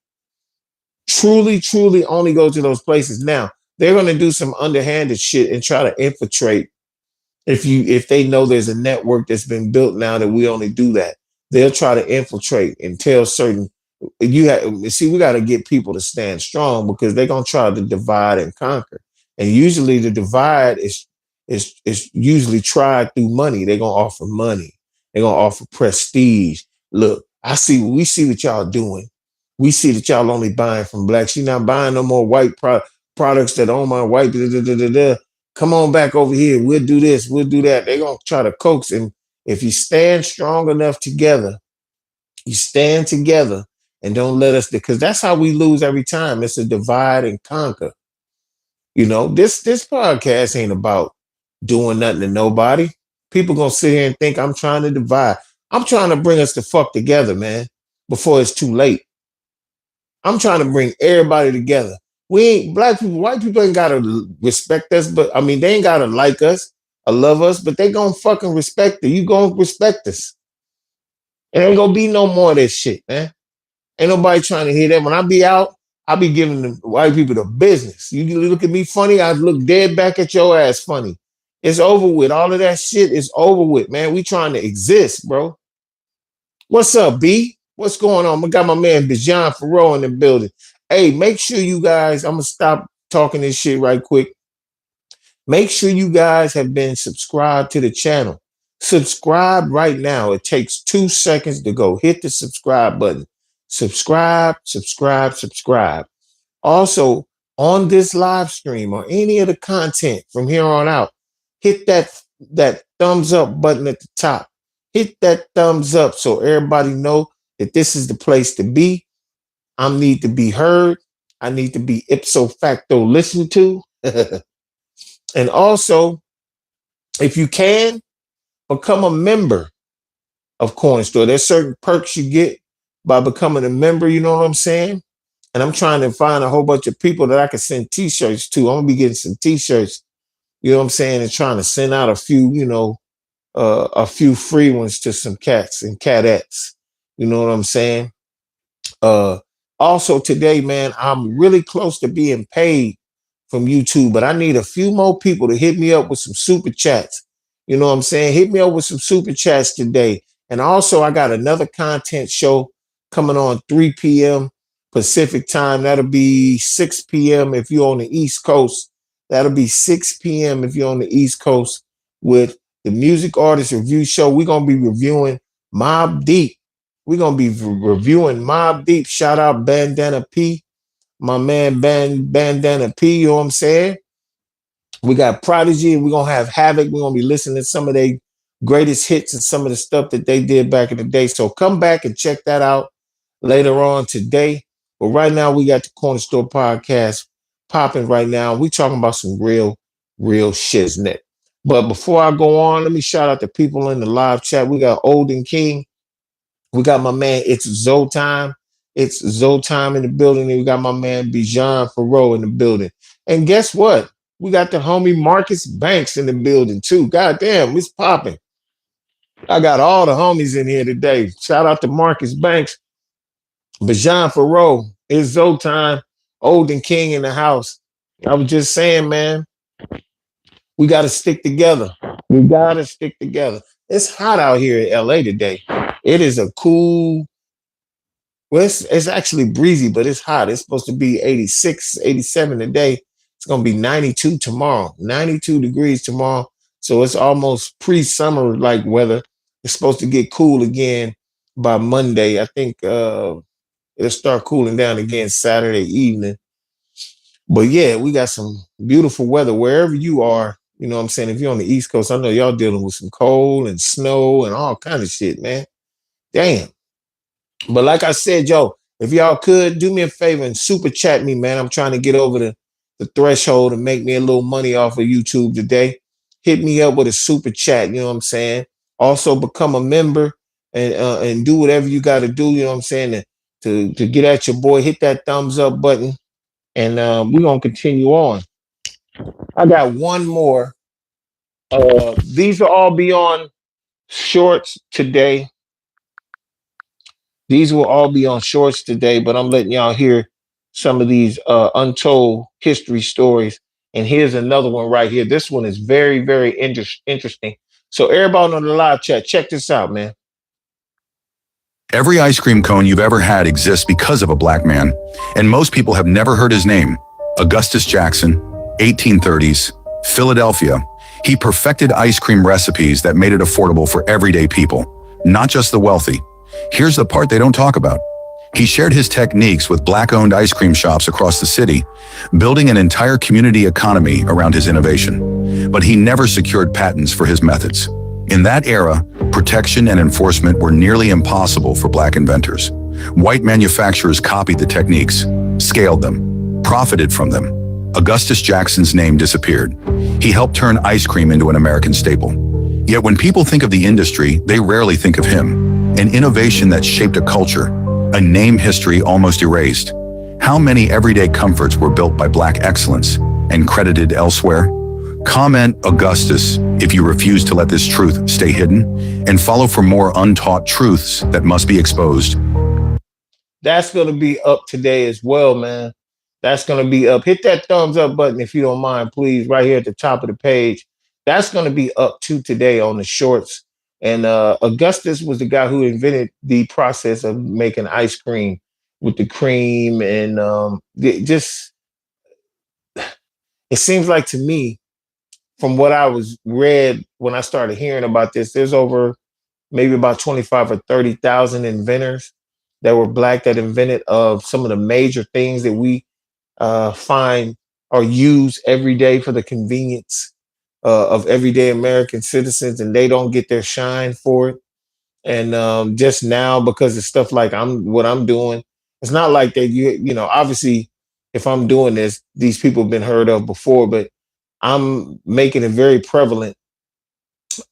Truly only go to those places. Now, they're going to do some underhanded shit and try to infiltrate. If they know there's a network that's been built now that we only do that, they'll try to infiltrate and tell certain. We got to get people to stand strong, because they're gonna try to divide and conquer. And usually the divide is usually tried through money. They're gonna offer money. They're gonna offer prestige. Look, we see what y'all doing. We see that y'all only buying from blacks. You're not buying no more white products that own my white. Come on back over here. We'll do this. We'll do that. They're going to try to coax him. If you stand strong enough together, you stand together and don't let us, because that's how we lose every time. It's a divide and conquer. You know, this podcast ain't about doing nothing to nobody. People going to sit here and think I'm trying to divide. I'm trying to bring us the fuck together, man, before it's too late. I'm trying to bring everybody together. We ain't black people, white people ain't gotta respect us, but I mean, they ain't gotta like us or love us, but they gonna fucking respect us. You gonna respect us. It ain't gonna be no more of this shit, man. Ain't nobody trying to hear that. When I be out, I be giving the white people the business. You look at me funny, I look dead back at your ass funny. It's over with. All of that shit is over with, man. We trying to exist, bro. What's up, B? What's going on? I got my man Bijan Farrow in the building. Hey, make sure you guys, I'm going to stop talking this shit right quick. Make sure you guys have been subscribed to the channel. Subscribe right now. It takes 2 seconds to go. Hit the subscribe button. Subscribe. Also, on this live stream or any of the content from here on out, hit that thumbs up button at the top. Hit that thumbs up so everybody know that this is the place to be. I need to be heard. I need to be ipso facto listened to. And also, if you can, become a member of Corner Store. There's certain perks you get by becoming a member, you know what I'm saying? And I'm trying to find a whole bunch of people that I can send t-shirts to. I'm going to be getting some t-shirts, you know what I'm saying, and trying to send out a few, a few free ones to some cats and cadettes. You know what I'm saying? Also today, man, I'm really close to being paid from YouTube, but I need a few more people to hit me up with some super chats. You know what I'm saying? Hit me up with some super chats today. And also, I got another content show coming on 3 p.m. Pacific time. That'll be 6 p.m. if you're on the East Coast. That'll be 6 p.m. if you're on the East Coast with the Music Artist Review Show. We're going to be reviewing Mobb Deep. We're going to be reviewing Mobb Deep. Shout out Bandana P. My man Bandana P, you know what I'm saying? We got Prodigy, and we're going to have Havoc. We're going to be listening to some of their greatest hits and some of the stuff that they did back in the day. So come back and check that out later on today. But right now, we got the Corner Store podcast popping right now. We talking about some real shiznit. But before I go on, let me shout out the people in the live chat. We got Olden King. We got my man, It's Zoe Time. It's Zoe Time in the building. And we got my man, Bijan Farrow in the building. And guess what? We got the homie Marcus Banks in the building too. God damn, it's popping. I got all the homies in here today. Shout out to Marcus Banks, Bijan Farrow, It's Zoe time. Old and King in the house. I was just saying, man, we got to stick together. We got to stick together. It's hot out here in LA today. It is a cool, well, it's actually breezy, but it's hot. It's supposed to be 86, 87 today. It's going to be 92 tomorrow, 92 degrees tomorrow. So it's almost pre-summer like weather. It's supposed to get cool again by Monday. I think it'll start cooling down again Saturday evening. But yeah, we got some beautiful weather wherever you are. You know what I'm saying? If you're on the East Coast, I know y'all dealing with some cold and snow and all kind of shit, man. Damn. But like I said, Joe, if y'all could do me a favor and super chat me, man. I'm trying to get over the threshold and make me a little money off of YouTube today. Hit me up with a super chat, you know what I'm saying? Also become a member and do whatever you got to do, you know what I'm saying, to get at your boy. Hit that thumbs up button, and we're gonna continue on. I got one more. These will all be on shorts today. These will all be on shorts today, but I'm letting y'all hear some of these untold history stories. And here's another one right here. This one is very, very interesting. So everybody on the live chat, check this out, man. Every ice cream cone you've ever had exists because of a black man, and most people have never heard his name. Augustus Jackson, 1830s, Philadelphia. He perfected ice cream recipes that made it affordable for everyday people, not just the wealthy. Here's the part they don't talk about. He shared his techniques with black-owned ice cream shops across the city, building an entire community economy around his innovation. But he never secured patents for his methods. In that era, protection and enforcement were nearly impossible for black inventors. White manufacturers copied the techniques, scaled them, profited from them. Augustus Jackson's name disappeared. He helped turn ice cream into an American staple. Yet when people think of the industry, they rarely think of him. An innovation that shaped a culture, a name history almost erased. How many everyday comforts were built by black excellence and credited elsewhere? Comment Augustus if you refuse to let this truth stay hidden, and follow for more untaught truths that must be exposed. That's going to be up today as well, man. That's going to be up. Hit that thumbs up button if you don't mind, please, right here at the top of the page. That's going to be up to today on the shorts. And Augustus was the guy who invented the process of making ice cream with the cream. And it seems like to me, from what I was read when I started hearing about this, there's over maybe about 25 or 30,000 inventors that were black that invented some of the major things that we find or use every day for the convenience of everyday American citizens, and they don't get their shine for it. And just now, because of stuff like what I'm doing, it's not like that. You know, obviously, if I'm doing this, these people have been heard of before, but I'm making it very prevalent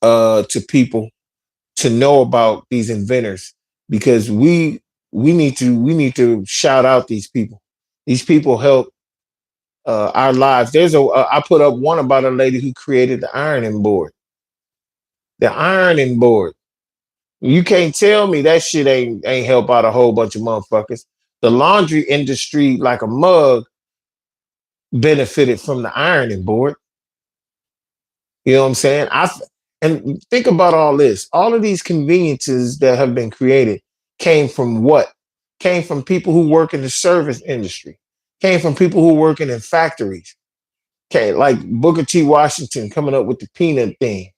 to people to know about these inventors, because we need to shout out these people. These people help our lives. I put up one about a lady who created the ironing board. The ironing board. You can't tell me that shit ain't help out a whole bunch of motherfuckers. The laundry industry, like a mug, benefited from the ironing board. You know what I'm saying? And think about all this. All of these conveniences that have been created came from what? Came from people who work in the service industry. Came from people who working in factories. Okay, like Booker T. Washington coming up with the peanut thing.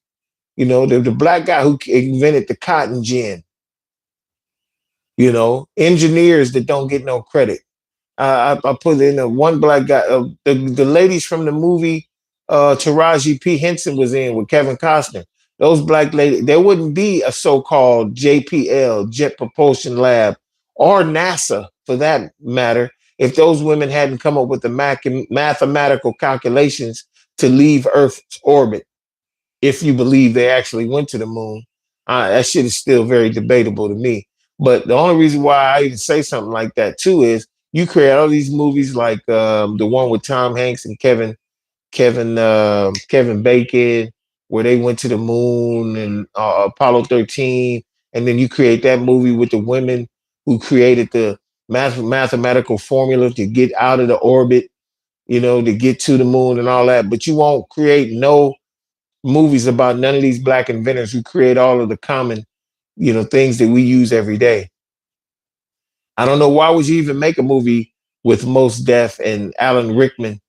You know, the black guy who invented the cotton gin. You know, engineers that don't get no credit. I put in one black guy. The ladies from the movie Taraji P. Henson was in with Kevin Costner. Those black ladies, there wouldn't be a so-called JPL, Jet Propulsion Lab, or NASA for that matter, if those women hadn't come up with the mathematical calculations to leave Earth's orbit. If you believe they actually went to the moon, that shit is still very debatable to me. But the only reason why I even say something like that too is you create all these movies like the one with Tom Hanks and Kevin Bacon, where they went to the moon, and Apollo 13, and then you create that movie with the women who created the mathematical formula to get out of the orbit, to get to the moon and all that. But you won't create no movies about none of these black inventors who create all of the common, things that we use every day. I don't know why would you even make a movie with Mos Def and Alan Rickman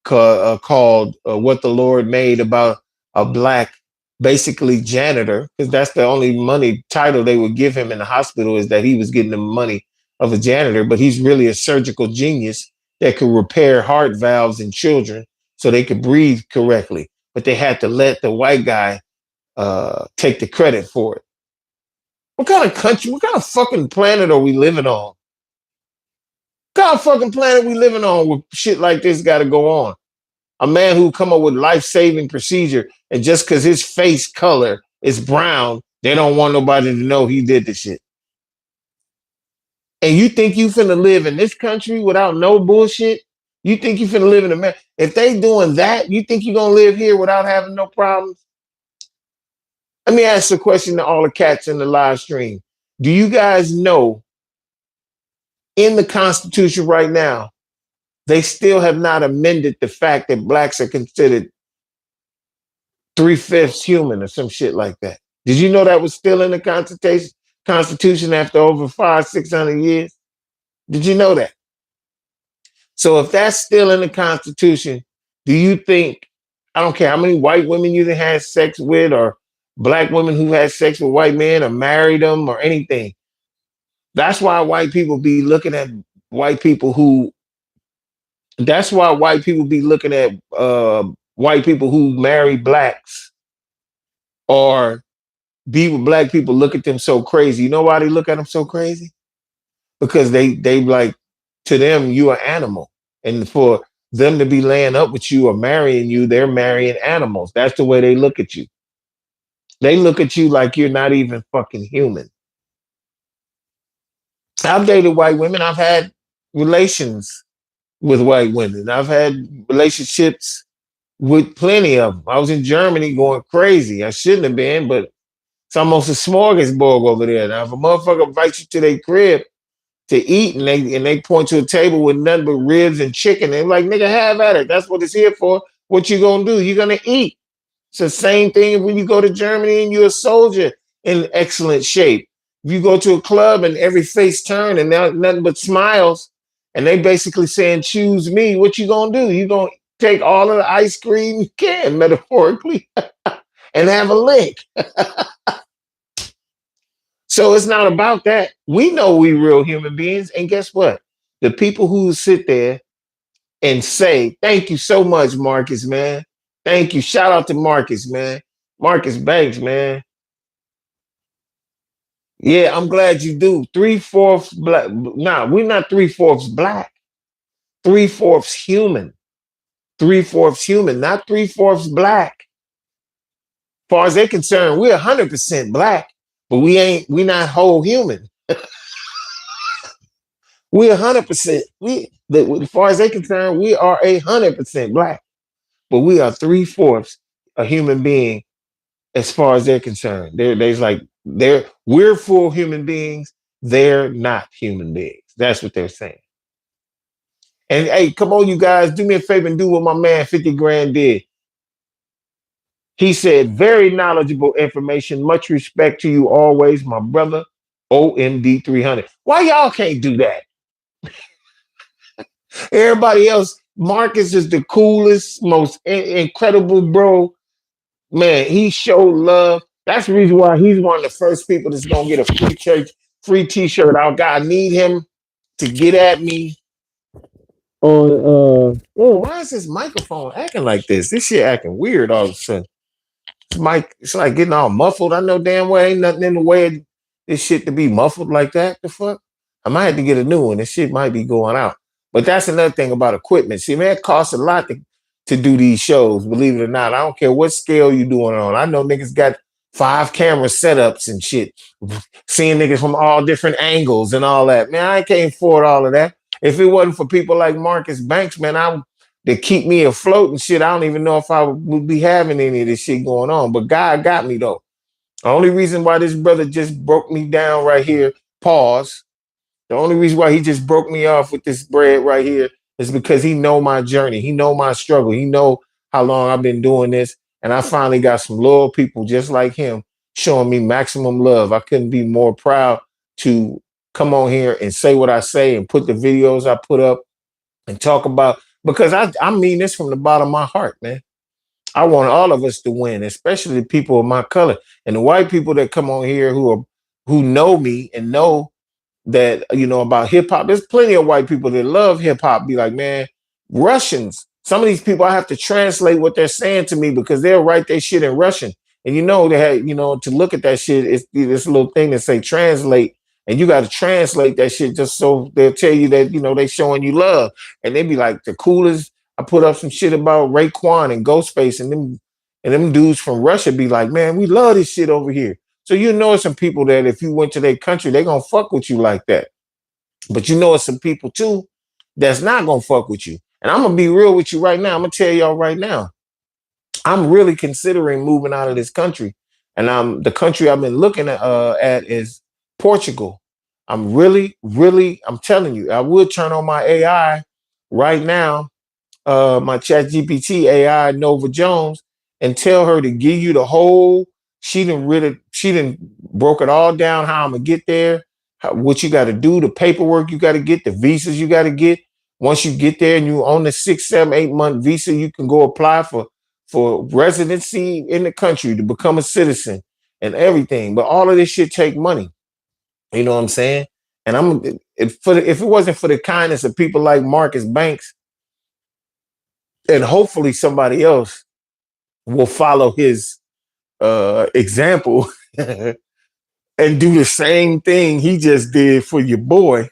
called "What the Lord Made" about a black, basically janitor, because that's the only money title they would give him in the hospital is that he was getting the money of a janitor, but he's really a surgical genius that could repair heart valves in children so they could breathe correctly. But they had to let the white guy take the credit for it. What kind of country, what kind of fucking planet are we living on? What kind of fucking planet we living on where shit like this got to go on? A man who come up with life-saving procedure, and just because his face color is brown, they don't want nobody to know he did the shit. And you think you finna live in this country without no bullshit? You think you finna live in America? If they doing that, you think you're gonna live here without having no problems? Let me ask a question to all the cats in the live stream. Do you guys know in the Constitution right now, they still have not amended the fact that blacks are considered 3/5 human or some shit like that? Did you know that was still in the Constitution after over 500-600 years? Did you know that? So if that's still in the Constitution, do you think, I don't care how many white women you had sex with or black women who had sex with white men or married them or anything? That's why white people be looking at white people who That's why white people be looking at white people who marry blacks or be with black people, look at them so crazy. You know why they look at them so crazy? Because they like, to them, you are animal. And for them to be laying up with you or marrying you, they're marrying animals. That's the way they look at you. They look at you like you're not even fucking human. I've dated white women. I've had relations with white women. I've had relationships with plenty of them. I was in Germany going crazy. I shouldn't have been, but it's almost a smorgasbord over there. Now, if a motherfucker invites you to their crib to eat and they point to a table with nothing but ribs and chicken, they're like, nigga, have at it. That's what it's here for. What you gonna do? You're gonna eat. It's the same thing when you go to Germany and you're a soldier in excellent shape. If you go to a club and every face turned and nothing but smiles, and they basically saying, choose me, what you gonna do? You gonna take all of the ice cream you can, metaphorically, and have a lick. So it's not about that. We know we real human beings. And guess what? The people who sit there and say, thank you so much, Marcus, man. Thank you. Shout out to Marcus, man. Marcus Banks, man. Yeah, I'm glad you do. 3/4 black. Nah, we're not 3/4 black. 3/4 human. 3/4 human, not 3/4 black. As far as they're concerned, we're 100% black, but we're not whole human. We're 100%. As far as they're concerned, we are 100% black, but we are 3/4 a human being. As far as they're concerned, we're full human beings. They're not human beings. That's what they're saying. And hey, come on, you guys, do me a favor and do what my man 50 Grand did. He said, very knowledgeable information. Much respect to you always, my brother, OMD 300. Why y'all can't do that? Everybody else, Marcus is the coolest, most incredible bro. Man, he showed love. That's the reason why he's one of the first people that's gonna get a free t-shirt out. God, need him to get at me on why is this microphone acting like this? This shit acting weird all of a sudden. It's like getting all muffled. I know damn well ain't nothing in the way of this shit to be muffled like that. The fuck? I might have to get a new one. This shit might be going out. But that's another thing about equipment. See, man, it costs a lot to do these shows, believe it or not. I don't care what scale you doing it on. I know niggas got 5 camera setups and shit, seeing niggas from all different angles and all that. Man, I can't afford all of that. If it wasn't for people like Marcus Banks, man, to keep me afloat and shit, I don't even know if I would be having any of this shit going on. But God got me, though. The only reason why this brother just broke me down right here, pause. The only reason why he just broke me off with this bread right here is because he know my journey. He know my struggle. He know how long I've been doing this. And I finally got some loyal people just like him showing me maximum love. I couldn't be more proud to come on here and say what I say and put the videos I put up and talk about, because I mean this from the bottom of my heart, man. I want all of us to win, especially the people of my color and the white people that come on here who know me and know that, about hip hop. There's plenty of white people that love hip hop. Be like, man, Russians. Some of these people I have to translate what they're saying to me because they'll write their shit in Russian. And they had, to look at that shit, it's this little thing that say translate. And you got to translate that shit just so they'll tell you that, they showing you love. And they be like, the coolest. I put up some shit about Raekwon and Ghostface and them dudes from Russia be like, man, we love this shit over here. So it's some people that if you went to their country, they gonna fuck with you like that. But it's some people too that's not gonna fuck with you. And I'm gonna be real with you right now. I'm gonna tell y'all right now. I'm really considering moving out of this country. And the country I've been looking at is Portugal. I'm really, really, I'm telling you, I would turn on my AI right now, my chat GPT AI Nova Jones, and tell her to give you the whole. She didn't broke it all down how I'm gonna get there, what you got to do, the paperwork you got to get, the visas you got to get. Once you get there and you on the 6, 7, 8 month visa, you can go apply for residency in the country to become a citizen and everything. But all of this shit take money. You know what I'm saying? And if it wasn't for the kindness of people like Marcus Banks, and hopefully somebody else will follow his example and do the same thing he just did for your boy.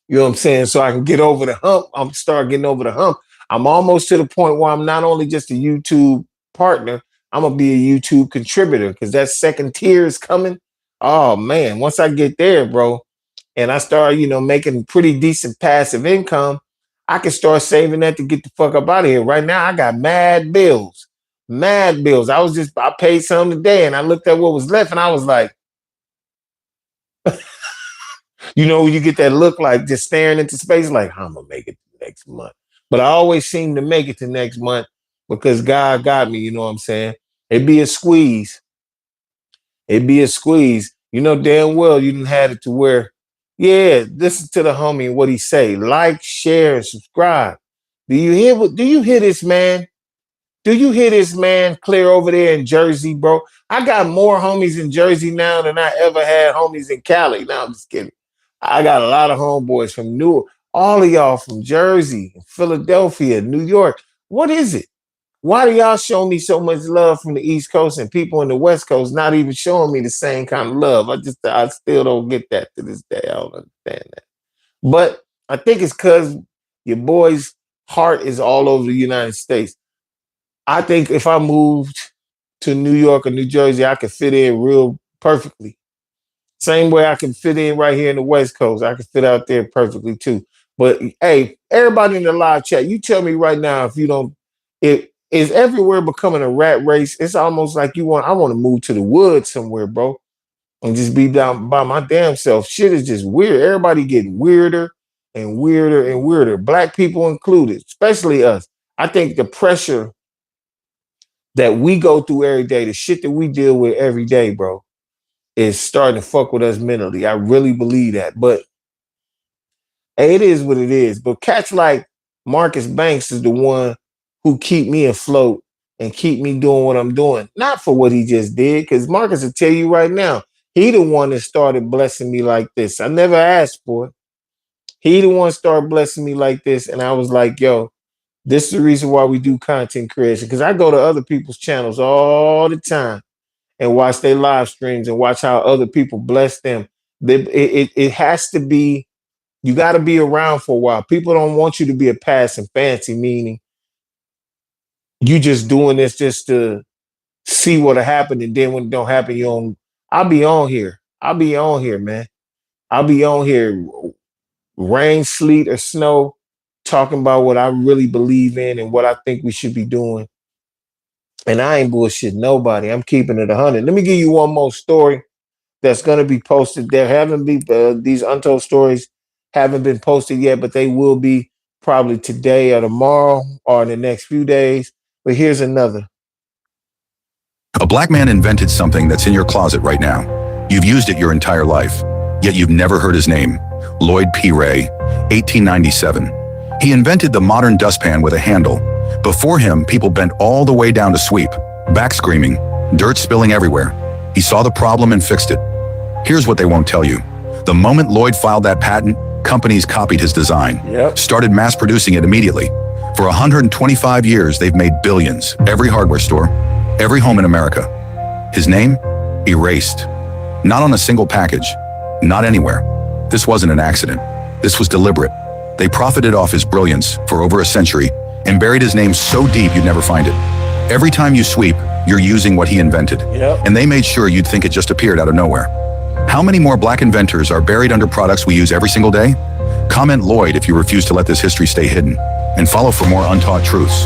You know what I'm saying? So I can get over the hump. I'm start getting over the hump. I'm almost to the point where I'm not only just a YouTube partner, I'm gonna be a YouTube contributor because that second tier is coming. Oh man, once I get there, bro, and I start, making pretty decent passive income, I can start saving that to get the fuck up out of here. Right now, I got mad bills. Mad bills. I paid some today and I looked at what was left and I was like, when you get that look like just staring into space, like, I'm gonna make it next month. But I always seem to make it to next month because God got me, you know what I'm saying? It'd be a squeeze. It'd be a squeeze. You know damn well you didn't have it to where, yeah, listen to the homie and what he say. Like, share, and subscribe. Do you hear this, man? Do you hear this, man, clear over there in Jersey, bro? I got more homies in Jersey now than I ever had homies in Cali. No, I'm just kidding. I got a lot of homeboys from Newark. All of y'all from Jersey, Philadelphia, New York. What is it? Why do y'all show me so much love from the East Coast and people in the West Coast not even showing me the same kind of love? I still don't get that to this day. I don't understand that. But I think it's because your boy's heart is all over the United States. I think if I moved to New York or New Jersey, I could fit in real perfectly. Same way I can fit in right here in the West Coast. I can fit out there perfectly too. But hey, everybody in the live chat, you tell me right now if you don't, it is everywhere becoming a rat race. It's almost like I want to move to the woods somewhere, bro, and just be down by my damn self. Shit is just weird. Everybody getting weirder and weirder and weirder. Black people included, especially us. I think the pressure that we go through every day, the shit that we deal with every day, bro, is starting to fuck with us mentally. I really believe that. But hey, it is what it is. But cats like Marcus Banks is the one who keep me afloat and keep me doing what I'm doing. Not for what he just did, because Marcus will tell you right now, he the one that started blessing me like this. I never asked for it. He the one started blessing me like this. And I was like, yo, this is the reason why we do content creation. Because I go to other people's channels all the time and watch their live streams and watch how other people bless them. It has to be, you got to be around for a while. People don't want you to be a passing fancy, meaning you just doing this just to see what'll happen. And then when it don't happen, I'll be on here. I'll be on here, man. I'll be on here, rain, sleet, or snow, talking about what I really believe in and what I think we should be doing. And I ain't bullshit nobody. I'm keeping it 100. Let me give you one more story that's going to be posted. There haven't been these untold stories haven't been posted yet, but they will be probably today or tomorrow or in the next few days. But here's another. A black man invented something that's in your closet right now. You've used it your entire life, yet you've never heard his name. Lloyd P. Ray, 1897. He invented the modern dustpan with a handle. Before him, people bent all the way down to sweep, back screaming, dirt spilling everywhere. He saw the problem and fixed it. Here's what they won't tell you. The moment Lloyd filed that patent, companies copied his design, started mass producing it immediately. For 125 years, they've made billions. Every hardware store, every home in America. His name? Erased. Not on a single package. Not anywhere. This wasn't an accident. This was deliberate. They profited off his brilliance for over a century and buried his name so deep you'd never find it. Every time you sweep, you're using what he invented. And they made sure you'd think it just appeared out of nowhere. How many more black inventors are buried under products we use every single day? Comment Lloyd if you refuse to let this history stay hidden. And follow for more untaught truths.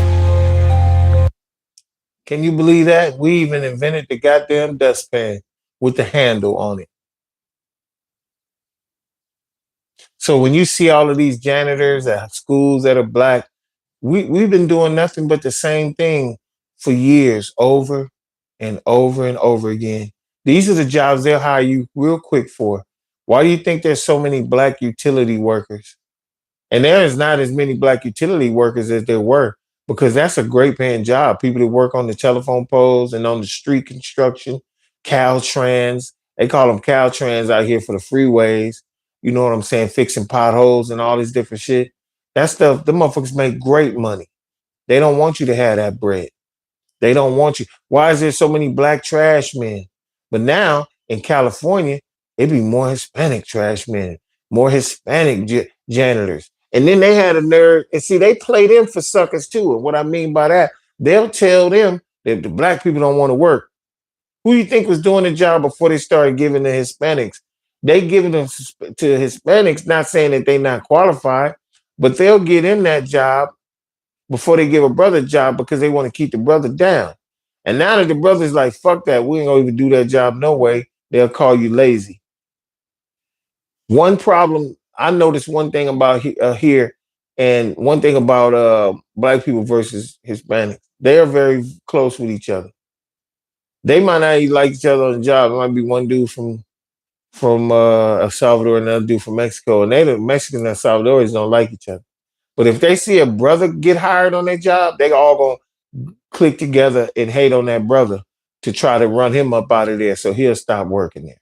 Can you believe that? We even invented the goddamn dustpan with the handle on it. So when you see all of these janitors at schools that are black, we've been doing nothing but the same thing for years, over and over and over again. These are the jobs they'll hire you real quick for. Why do you think there's so many black utility workers? And there is not as many black utility workers as there were, because that's a great paying job. People that work on the telephone poles and on the street construction, Caltrans. They call them Caltrans out here for the freeways. You know what I'm saying? Fixing potholes and all this different shit. That stuff, the motherfuckers make great money. They don't want you to have that bread. They don't want you. Why is there so many black trash men? But now in California, it'd be more Hispanic trash men, more Hispanic janitors. And then they had a nerve, and see, they play them for suckers too. And what I mean by that, they'll tell them that the black people don't want to work. Who you think was doing the job before they started giving the Hispanics? They giving them to Hispanics, not saying that they're not qualified, but they'll get in that job before they give a brother a job because they want to keep the brother down. And now that the brother's like, fuck that, we ain't gonna even do that job no way, they'll call you lazy. One problem, I noticed one thing about here, and one thing about black people versus Hispanics. They are very close with each other. They might not even like each other on the job. It might be one dude from El Salvador and another dude from Mexico, and the Mexicans and El Salvadorians don't like each other. But if they see a brother get hired on their job, they all gonna click together and hate on that brother to try to run him up out of there so he'll stop working there.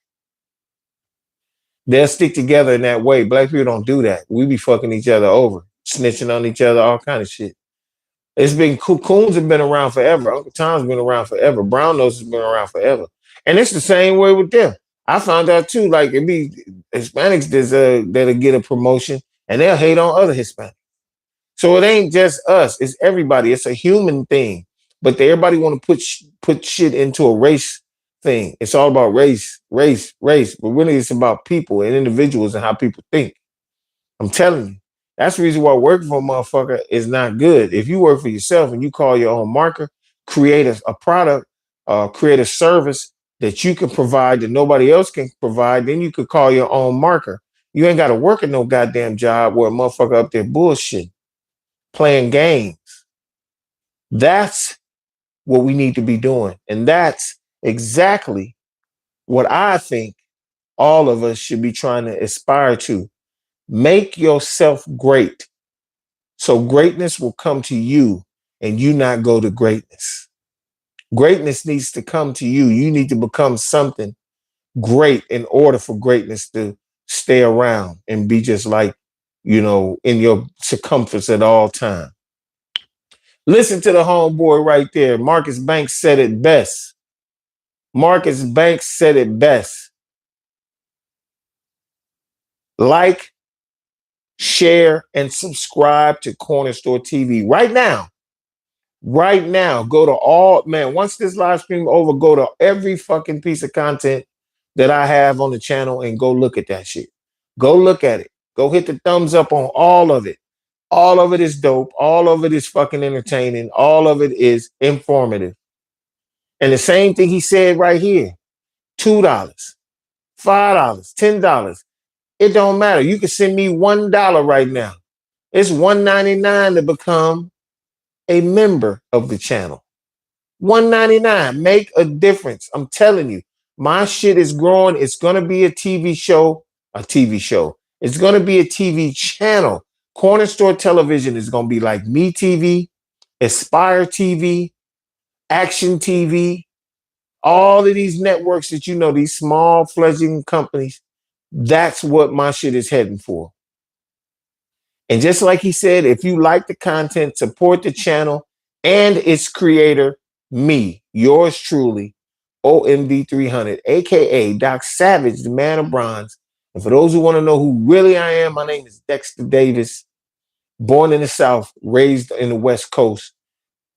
They'll stick together in that way. Black people don't do that. We be fucking each other over, snitching on each other, all kind of shit. It's been coons have been around forever. Uncle Tom's been around forever. Brown Nose has been around forever. And it's the same way with them. I found out too, like it be Hispanics that'll get a promotion and they'll hate on other Hispanics. So it ain't just us, it's everybody. It's a human thing. But everybody want to put shit into a race thing. It's all about race. But really it's about people and individuals and how people think. I'm telling you. That's the reason why working for a motherfucker is not good. If you work for yourself and you call your own marker, create a product, create a service that you can provide that nobody else can provide, then you could call your own marker. You ain't got to work at no goddamn job where a motherfucker up there bullshit, playing games. That's what we need to be doing. And that's exactly what I think all of us should be trying to aspire to. Make yourself great. So greatness will come to you and you not go to greatness. Greatness needs to come to you. You need to become something great in order for greatness to stay around and be just like, in your circumference at all time. Listen to the homeboy right there. Marcus Banks said it best. Marcus Banks said it best. Like, share, and subscribe to Corner Store TV right now. Right now, go to once this live stream over, go to every fucking piece of content that I have on the channel and go look at that shit. Go look at it. Go hit the thumbs up on all of it. All of it is dope. All of it is fucking entertaining. All of it is informative. And the same thing he said right here, $2. $5, $10. It don't matter. You can send me $1 right now. It's $1.99 to become a member of the channel. $1.99. Make a difference. I'm telling you, my shit is growing. It's gonna be a TV show. It's gonna be a TV channel. Corner Store Television is gonna be like Me TV, Aspire TV, Action TV, all of these networks that you know, these small fledgling companies. That's what my shit is heading for. And just like he said, if you like the content, support the channel and its creator, me, yours truly, OMD 300, aka Doc Savage, the man of bronze. And for those who want to know who really I am, my name is Dexter Davis, born in the South, raised in the West Coast,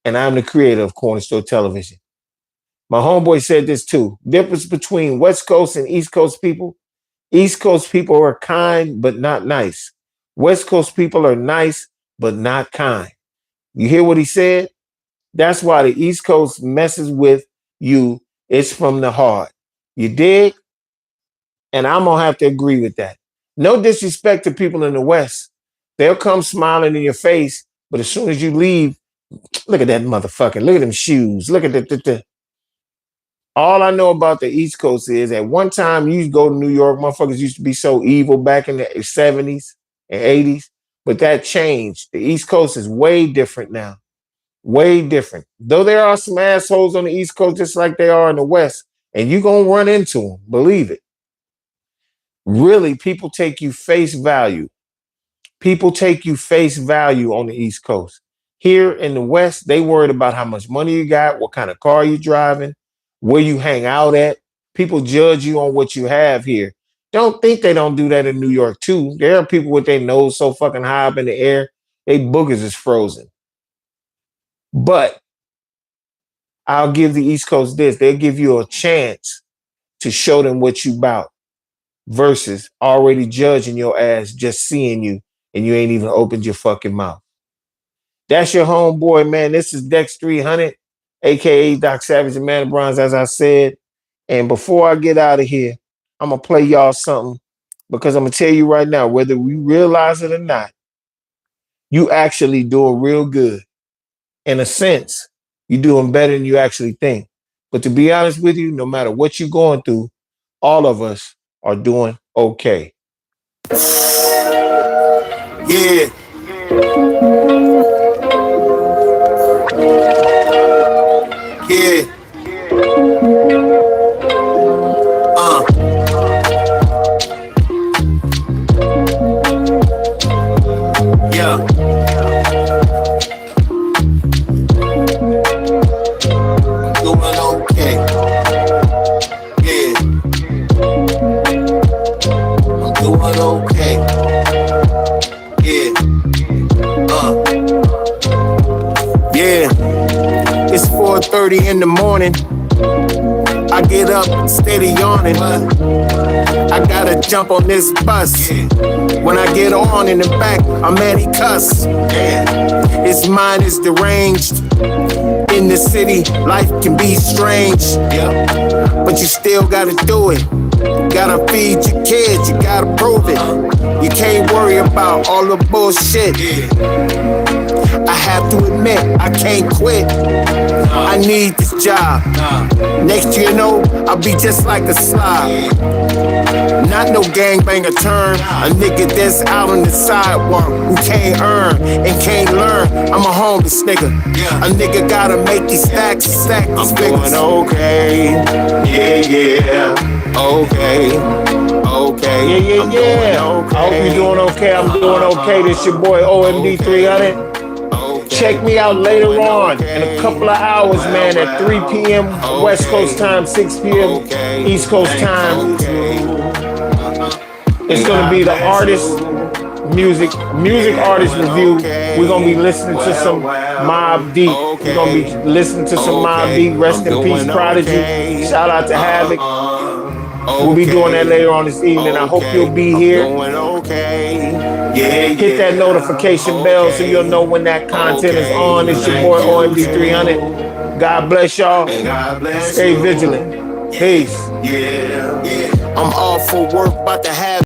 and I'm the creator of Corner Store Television. My homeboy said this too. Difference between West Coast and East Coast people. East Coast people are kind, but not nice. West Coast people are nice, but not kind. You hear what he said? That's why the East Coast messes with you. It's from the heart. You dig? And I'm going to have to agree with that. No disrespect to people in the West. They'll come smiling in your face, but as soon as you leave, look at that motherfucker. Look at them shoes. Look at the. All I know about the East Coast is at one time you go to New York, motherfuckers used to be so evil back in the 70s and 80s, but that changed. The East Coast is way different now. Way different. Though there are some assholes on the East Coast just like they are in the West, and you're going to run into them, believe it. Really, people take you face value. People take you face value on the East Coast. Here in the West, they worried about how much money you got, what kind of car you're driving, where you hang out at. People judge you on what you have here. Don't think they don't do that in New York too. There are people with their nose so fucking high up in the air, they boogers is frozen. But I'll give the East Coast this. They'll give you a chance to show them what you about versus already judging your ass just seeing you and you ain't even opened your fucking mouth. That's your homeboy, man. This is Dex 300, aka Doc Savage, the man of bronze, as I said. And before I get out of here, I'm going to play y'all something because I'm going to tell you right now, whether we realize it or not, you actually doing real good. In a sense, you're doing better than you actually think. But to be honest with you, no matter what you're going through, all of us are doing okay. Yeah. Yeah. Yeah. Doing okay. Yeah. I'm doing okay. Yeah. Yeah. It's 4:30 in the morning. I get up, steady yawning. I gotta jump on this bus. When I get on in the back, I'm at he cuss. His mind is deranged. In the city, life can be strange. But you still gotta do it. Gotta feed your kids, you gotta prove it. You can't worry about all the bullshit. I have to admit, I can't quit. I need this job. Next thing you know, I'll be just like a slob. Not no gangbanger turn. A nigga that's out on the sidewalk who can't earn and can't learn. I'm a homeless nigga. A nigga gotta make these stacks. I'm doing okay. Yeah. Okay. Yeah. I hope you're doing okay. I'm doing okay. This your boy OMD 300. Check me out later on in a couple of hours, man, at 3 p.m. West Coast time, 6 p.m. East Coast time. It's going to be the music artist review. We're going to be listening to some Mobb Deep. We're going to be listening to some Mobb Deep. Rest in peace, Prodigy. Shout out to Havoc. We'll be doing that later on this evening. I hope you'll be here. Hit that notification bell so you'll know when that content is on. It's your boy OMD 300. God bless y'all. Stay vigilant. Peace. Yeah, I'm off for work, about to have